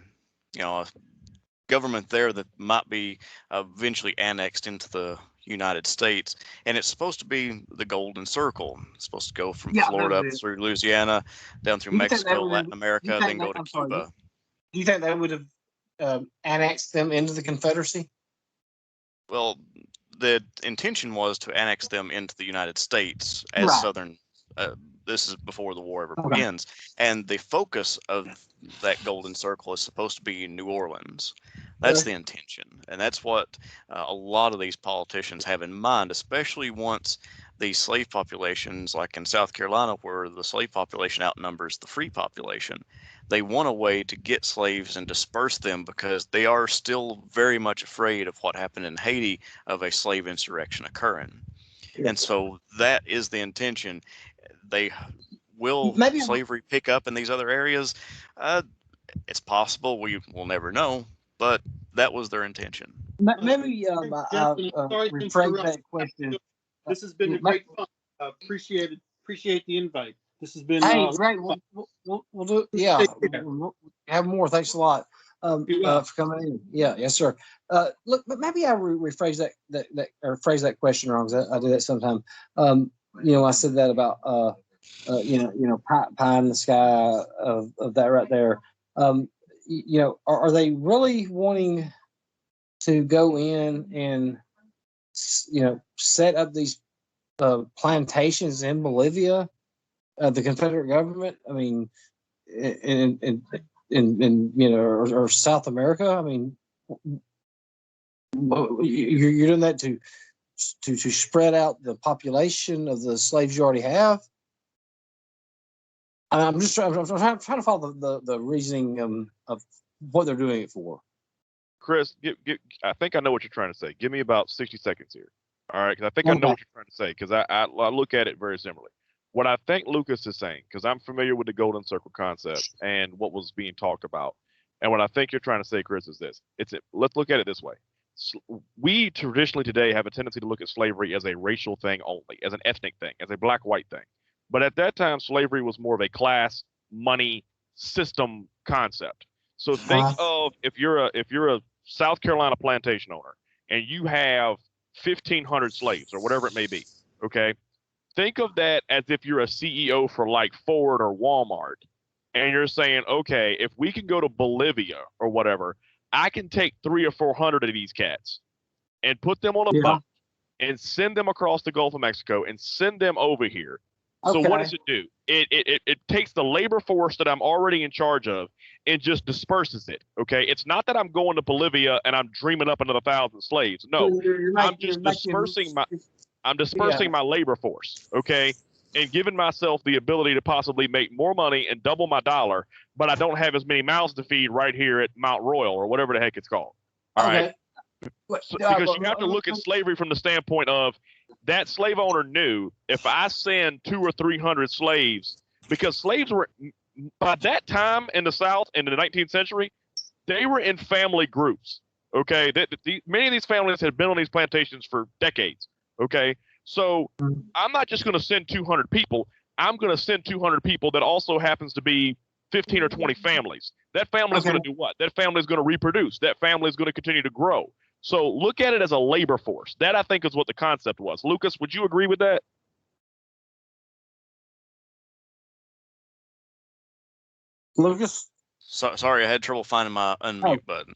government there that might be eventually annexed into the United States. And it's supposed to be the Golden Circle. It's supposed to go from Florida up through Louisiana, down through Mexico, Latin America, then go to Cuba. Do you think they would have annexed them into the Confederacy? Well, the intention was to annex them into the United States as Southern. This is before the war ever begins. And the focus of that Golden Circle is supposed to be New Orleans. That's the intention. And that's what a lot of these politicians have in mind, especially once these slave populations, like in South Carolina, where the slave population outnumbers the free population. They want a way to get slaves and disperse them because they are still very much afraid of what happened in Haiti, of a slave insurrection occurring. And so that is the intention. Will slavery pick up in these other areas? It's possible. We will never know, but that was their intention. Maybe I'll rephrase that question. This has been a great fun. Appreciate the invite. This has been great. We'll do it. Yeah, we'll have more. Thanks a lot for coming in. Yeah, yes, sir. Look, but maybe I rephrase that or phrase that question wrong. I do that sometimes. I said that about pie in the sky of that right there. Are they really wanting to go in and set up these plantations in Bolivia, the Confederate government? I mean, or South America. I mean, you're doing that to spread out the population of the slaves you already have. I'm trying to follow the reasoning of what they're doing it for. Chris, I think I know what you're trying to say. Give me about 60 seconds here. All right, because I think I know what you're trying to say, because I look at it very similarly. What I think Lucas is saying, because I'm familiar with the Golden Circle concept and what was being talked about, and what I think you're trying to say, Chris, is this. Let's look at it this way. We traditionally today have a tendency to look at slavery as a racial thing only, as an ethnic thing, as a black-white thing. But at that time, slavery was more of a class, money, system concept. So think of if you're a South Carolina plantation owner and you have 1,500 slaves or whatever it may be, okay? Think of that as if you're a CEO for like Ford or Walmart, and you're saying, okay, if we can go to Bolivia or whatever, I can take 300 or 400 of these cats and put them on a boat and send them across the Gulf of Mexico and send them over here. So what does it do? It takes the labor force that I'm already in charge of and just disperses it. Okay, it's not that I'm going to Bolivia and I'm dreaming up another 1,000 slaves. No, I'm just dispersing my labor force. Okay, and giving myself the ability to possibly make more money and double my dollar, but I don't have as many mouths to feed right here at Mount Royal or whatever the heck it's called. All right. So, because you have to look at slavery from the standpoint of that slave owner knew if I send 200 or 300 slaves, because slaves were by that time in the South in the 19th century, they were in family groups. Okay, many of these families had been on these plantations for decades. Okay, so I'm not just going to send 200 people. I'm going to send 200 people that also happens to be 15 or 20 families. That family is going to do what? That family is going to reproduce. That family is going to continue to grow. So look at it as a labor force. That, I think, is what the concept was. Lucas, would you agree with that? Lucas? Sorry, I had trouble finding my unmute button.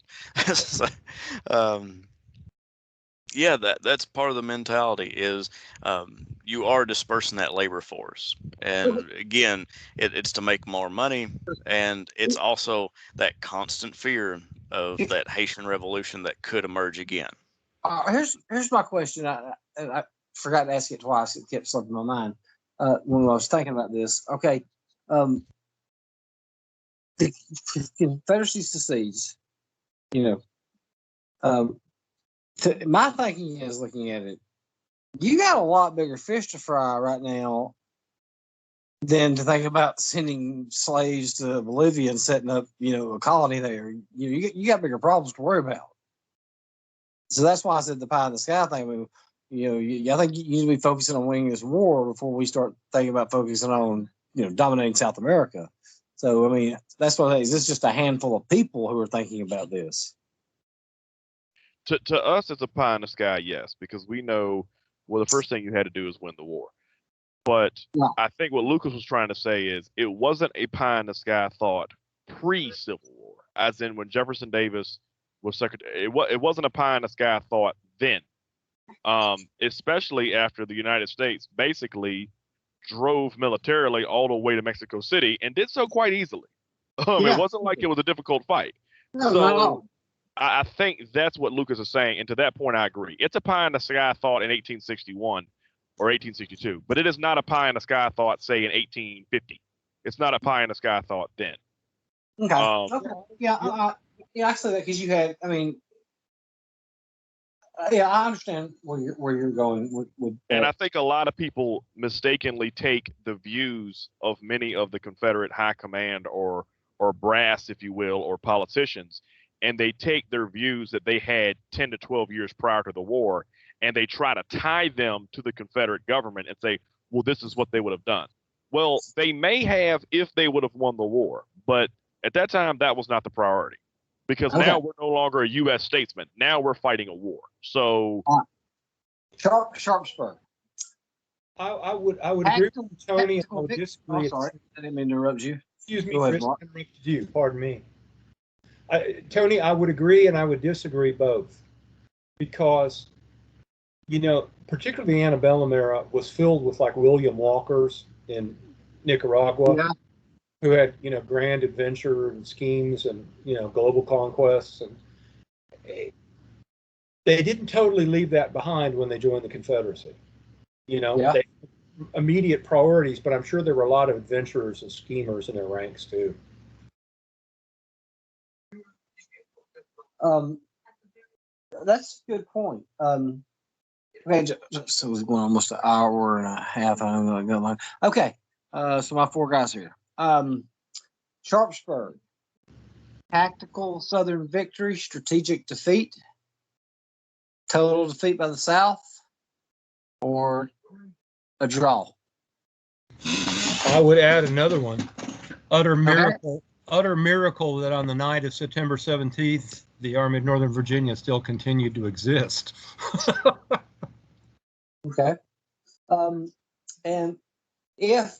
So, yeah, that's part of the mentality is you are dispersing that labor force. And again, it's to make more money. And it's also that constant fear of that Haitian Revolution that could emerge again. Here's my question. I forgot to ask it twice. It kept slipping my mind when I was thinking about this. Okay. The Confederacy secedes, my thinking is looking at it, you got a lot bigger fish to fry right now than to think about sending slaves to Bolivia and setting up, a colony there. You got bigger problems to worry about. So that's why I said the pie in the sky thing. I mean, I think you need to be focusing on winning this war before we start thinking about focusing on, dominating South America. So, I mean, that's what I say. Is this just a handful of people who are thinking about this? To us, it's a pie in the sky, yes, because we know, well, the first thing you had to do is win the war. But I think what Lucas was trying to say is it wasn't a pie in the sky thought pre-Civil War, as in when Jefferson Davis was secretary. It wasn't a pie in the sky thought then, especially after the United States basically drove militarily all the way to Mexico City and did so quite easily. It wasn't like it was a difficult fight. No, not at all. I think that's what Lucas is saying, and to that point, I agree. It's a pie in the sky thought in 1861 or 1862, but it is not a pie in the sky thought, say, in 1850. It's not a pie in the sky thought then. Okay. I say that because you had, I understand where you're going with and I think a lot of people mistakenly take the views of many of the Confederate high command or brass, if you will, or politicians, and they take their views that they had 10 to 12 years prior to the war, and they try to tie them to the Confederate government and say, well, this is what they would have done. Well, they may have if they would have won the war, but at that time, that was not the priority. Because now we're no longer a U.S. statesman. Now we're fighting a war. So, Sharpsburg. I would agree with Tony. I would disagree. Sorry, I didn't mean to interrupt you. Excuse me, Chris. I interrupted you. Pardon me. Tony, I would agree and I would disagree both, because, particularly the antebellum era was filled with like William Walkers in Nicaragua. Yeah. Who had, grand adventure and schemes and, global conquests. And they didn't totally leave that behind when they joined the Confederacy. They immediate priorities, but I'm sure there were a lot of adventurers and schemers in their ranks too. That's a good point. So it was going almost an hour and a half. Okay. So my four guys here. Sharpsburg, tactical Southern victory, strategic defeat, total defeat by the South, or a draw? I would add another one. Utter miracle that on the night of September 17th, the Army of Northern Virginia still continued to exist. Okay. And if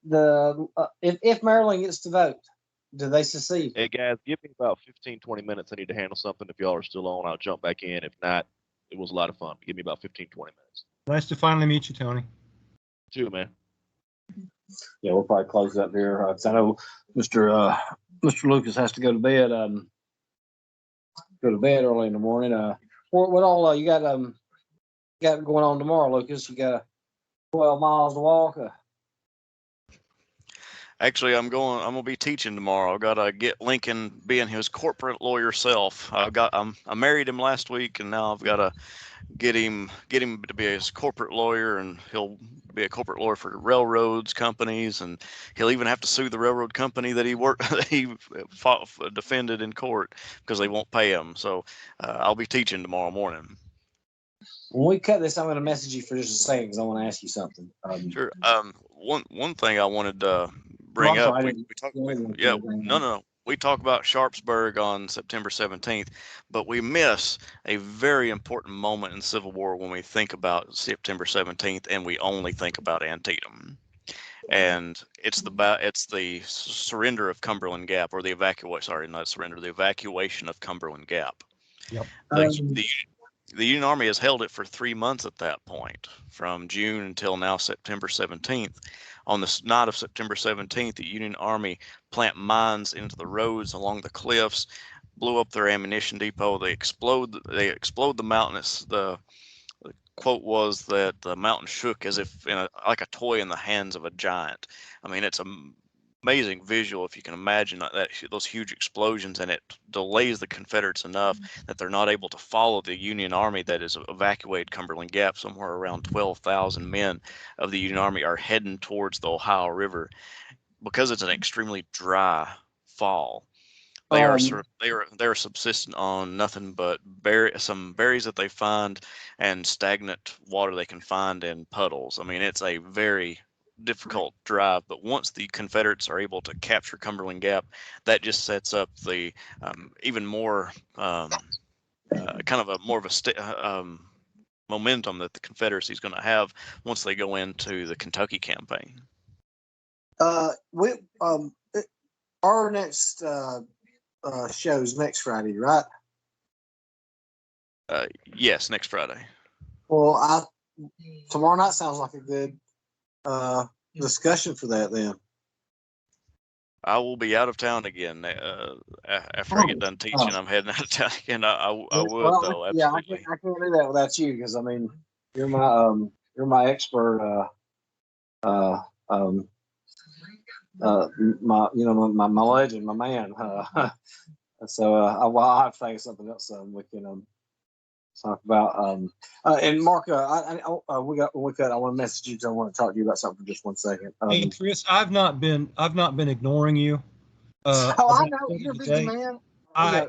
if Maryland gets to vote, do they secede? Hey guys, give me about 15, 20 minutes. I need to handle something. If y'all are still on, I'll jump back in. If not, it was a lot of fun. Give me about 15, 20 minutes. Nice to finally meet you, Tony. You too, man. Yeah, we'll probably close up here. I know Mr. Lucas has to go to bed. Go to bed early in the morning. What all you got going on tomorrow, Lucas? You got 12 miles to walk. Actually, I'm gonna be teaching tomorrow. I've got to get Lincoln being his corporate lawyer self. I married him last week, and now I've got to get him to be his corporate lawyer, and he'll be a corporate lawyer for railroads, companies, and he'll even have to sue the railroad company that he worked that he defended in court because they won't pay him. So I'll be teaching tomorrow morning. When we cut this, I'm going to message you for just a second because I want to ask you something. Sure. One thing I wanted to bring I'm up. sorry, I We didn't- talk. I didn't- Yeah. No. We talk about Sharpsburg on September 17th, but we miss a very important moment in Civil War when we think about September 17th, and we only think about Antietam. And it's the surrender of Cumberland Gap, or the evacuation. Sorry, not surrender. The evacuation of Cumberland Gap. Yep. The Union Army has held it for 3 months at that point, from June until now September 17th. On the night of September 17th, the Union Army plant mines into the roads along the cliffs, blew up their ammunition depot. They explode the mountain. The quote was that the mountain shook as if like a toy in the hands of a giant. I mean, it's amazing visual if you can imagine that those huge explosions, and it delays the Confederates enough that they're not able to follow the Union Army that has evacuated Cumberland Gap. Somewhere around 12,000 men of the Union Army are heading towards the Ohio River because it's an extremely dry fall. They are subsistent on nothing but some berries that they find and stagnant water they can find in puddles. I mean, it's a very difficult drive, but once the Confederates are able to capture Cumberland Gap, that just sets up the even more kind of a more of a momentum that the Confederacy is going to have once they go into the Kentucky campaign. Our next show's next Friday, right? Yes, next Friday. Well, tomorrow night sounds like a good discussion for that. Then I will be out of town again after I get done teaching. I'm heading out of town again. I would though, absolutely. I can't do that without you because I mean you're my expert. My legend, my man. So I'll have to think of something else we can talk about. And Mark, when we cut, I want to message you because I want to talk to you about something for just 1 second. Hey, Chris, I've not been ignoring you. I know you're a busy man. I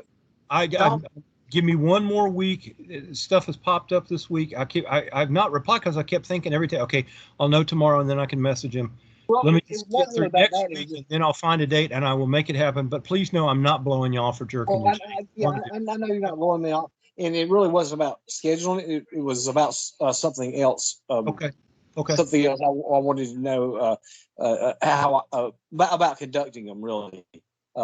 give me 1 more week. Stuff has popped up this week. I've not replied because I kept thinking every day, okay, I'll know tomorrow and then I can message him. Well, let me just get through next week and then I'll find a date and I will make it happen. But please know I'm not blowing you off for jerking. I know you're not blowing me off, and it really wasn't about scheduling. It was about something else. Okay. Something else I wanted to know how about conducting them really.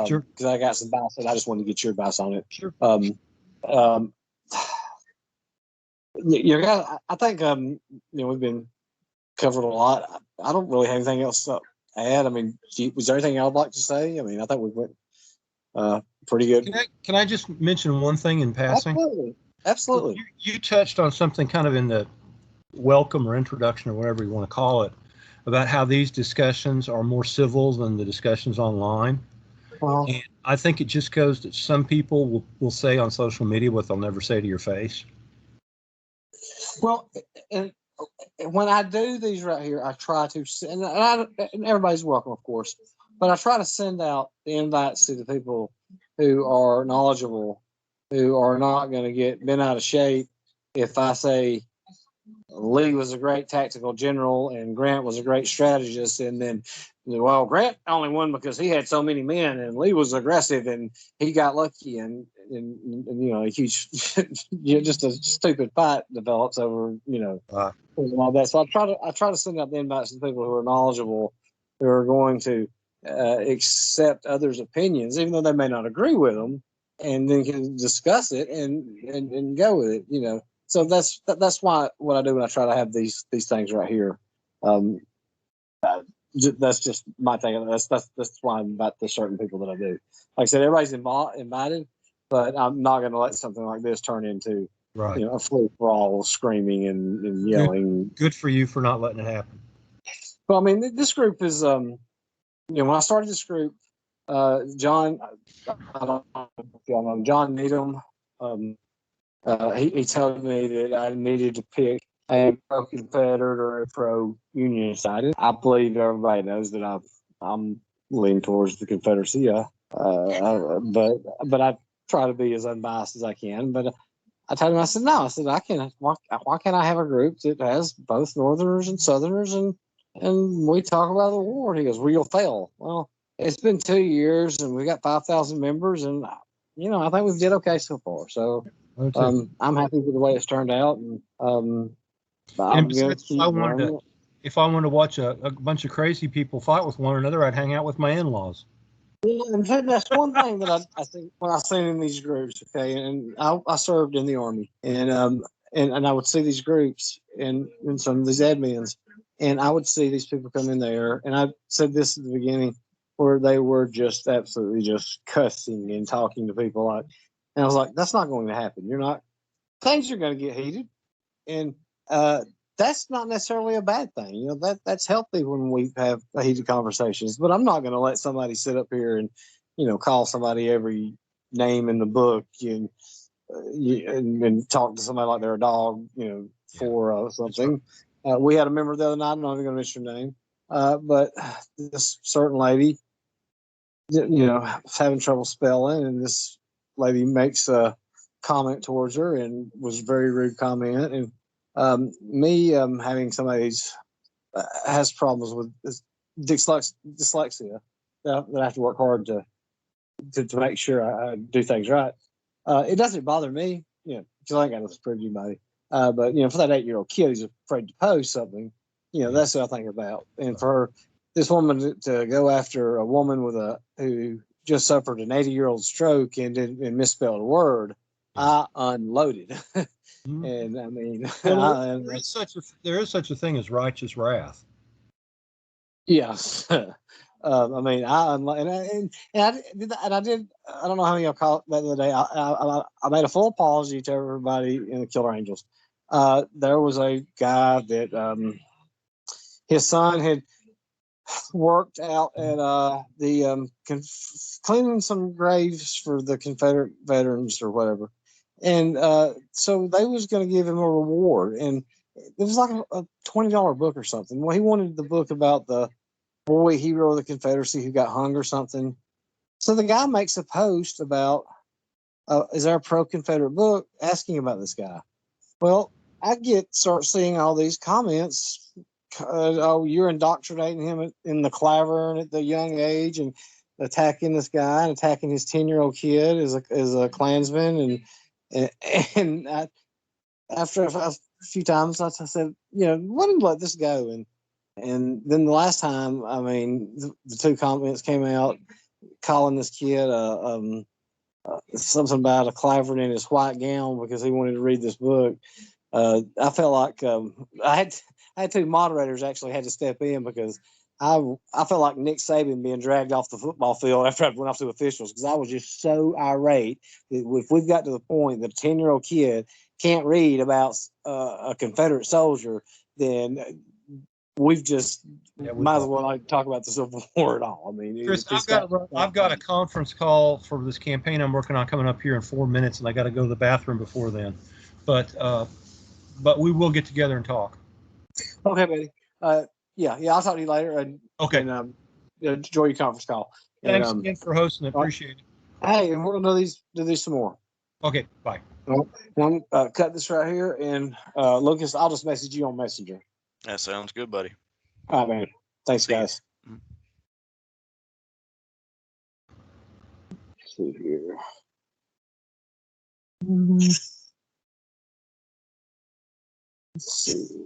Sure. Because I got some advice and I just wanted to get your advice on it. Sure. I think we've been covered a lot. I don't really have anything else to add. I mean, was there anything I'd like to say? I mean, I think we went pretty good. Can I just mention one thing in passing? Absolutely. You touched on something kind of in the welcome or introduction or whatever you want to call it about how these discussions are more civil than the discussions online. Well, and I think it just goes that some people will say on social media what they'll never say to your face. Well, and when I do these right here, I try to, and everybody's welcome, of course, but I try to send out the invites to the people who are knowledgeable, who are not going to get bent out of shape if I say Lee was a great tactical general and Grant was a great strategist, and then, well, Grant only won because he had so many men, and Lee was aggressive and he got lucky, and a huge, just a stupid fight develops over, all that. So I try to send out the invites to people who are knowledgeable, who are going to accept others' opinions, even though they may not agree with them, and then can discuss it and go with it, So that's why what I do when I try to have these things right here. That's just my thing. That's why I'm about the certain people that I do. Like I said, everybody's invited, but I'm not going to let something like this turn into a free for all, screaming and yelling. Good for you for not letting it happen. Well, I mean, this group is when I started this group, John, I don't know if y'all know John Needham. He told me that I needed to pick a pro-Confederate or a pro-Union side. I believe everybody knows that I'm leaning towards the Confederacy. Yeah, but I try to be as unbiased as I can. But I told him, I said, no, I said, I can. Why can't I have a group that has both Northerners and Southerners and we talk about the war? And he goes, well, you'll fail. Well, it's been 2 years and we got 5,000 members, and I think we did okay so far. So I'm happy with the way it's turned out, and I'm going to keep going. If I wanted to watch a bunch of crazy people fight with one another, I'd hang out with my in-laws. And that's one thing that I think when I seen in these groups, okay, and I served in the Army, and I would see these groups and some of these admins, and I would see these people come in there, and I said this at the beginning, where they were just absolutely just cussing and talking to people and I was like, that's not going to happen. Things are going to get heated, and that's not necessarily a bad thing. That's healthy when we have heated conversations. But I'm not going to let somebody sit up here and, call somebody every name in the book and talk to somebody like they're a dog, for something. We had a member the other night. I'm not even going to mention her name, but this certain lady, was having trouble spelling, and this lady makes a comment towards her and was a very rude comment, and me having somebody has problems with dyslexia that I have to work hard to make sure I do things right. It doesn't bother me, because I ain't got nothing to prove to anybody. But for that 8-year-old kid who's afraid to post something, that's what I think about. And for this woman to go after a woman who just suffered an 80-year-old stroke and misspelled a word, I unloaded. And I mean, there is such a thing as righteous wrath. Yes. I mean, I did. I don't know how many y'all caught that the other day. I made a full apology to everybody in the Killer Angels. There was a guy that his son had worked out at the cleaning some graves for the Confederate veterans or whatever, and so they was going to give him a reward, and it was like a $20 book or something. Well, he wanted the book about the boy hero of the Confederacy who got hung or something. So the guy makes a post about, is there a pro-Confederate book, asking about this guy. Well, I start seeing all these comments. Oh, you're indoctrinating him in the clavern at the young age and attacking this guy and attacking his 10-year-old kid as a Klansman. And after a few times, I said, why don't you let this go? And then the last time, I mean, the two comments came out calling this kid something about a clavering in his white gown because he wanted to read this book. I felt like I had two moderators actually had to step in because I felt like Nick Saban being dragged off the football field after I went off to officials because I was just so irate that if we've got to the point that a 10-year-old kid can't read about a Confederate soldier, then we've just might as well not talk about the Civil War at all. I mean, Chris, I've got a conference call for this campaign I'm working on coming up here in 4 minutes, and I got to go to the bathroom before then. But we will get together and talk. Okay, buddy. Yeah, I'll talk to you later. Okay. And enjoy your conference call. Thanks again for hosting. Appreciate it. Hey, and we're gonna do these some more. Okay, bye. I'm cut this right here, and Lucas, I'll just message you on Messenger. That sounds good, buddy. All right, man. Thanks, guys. Let's see here. Let's see here.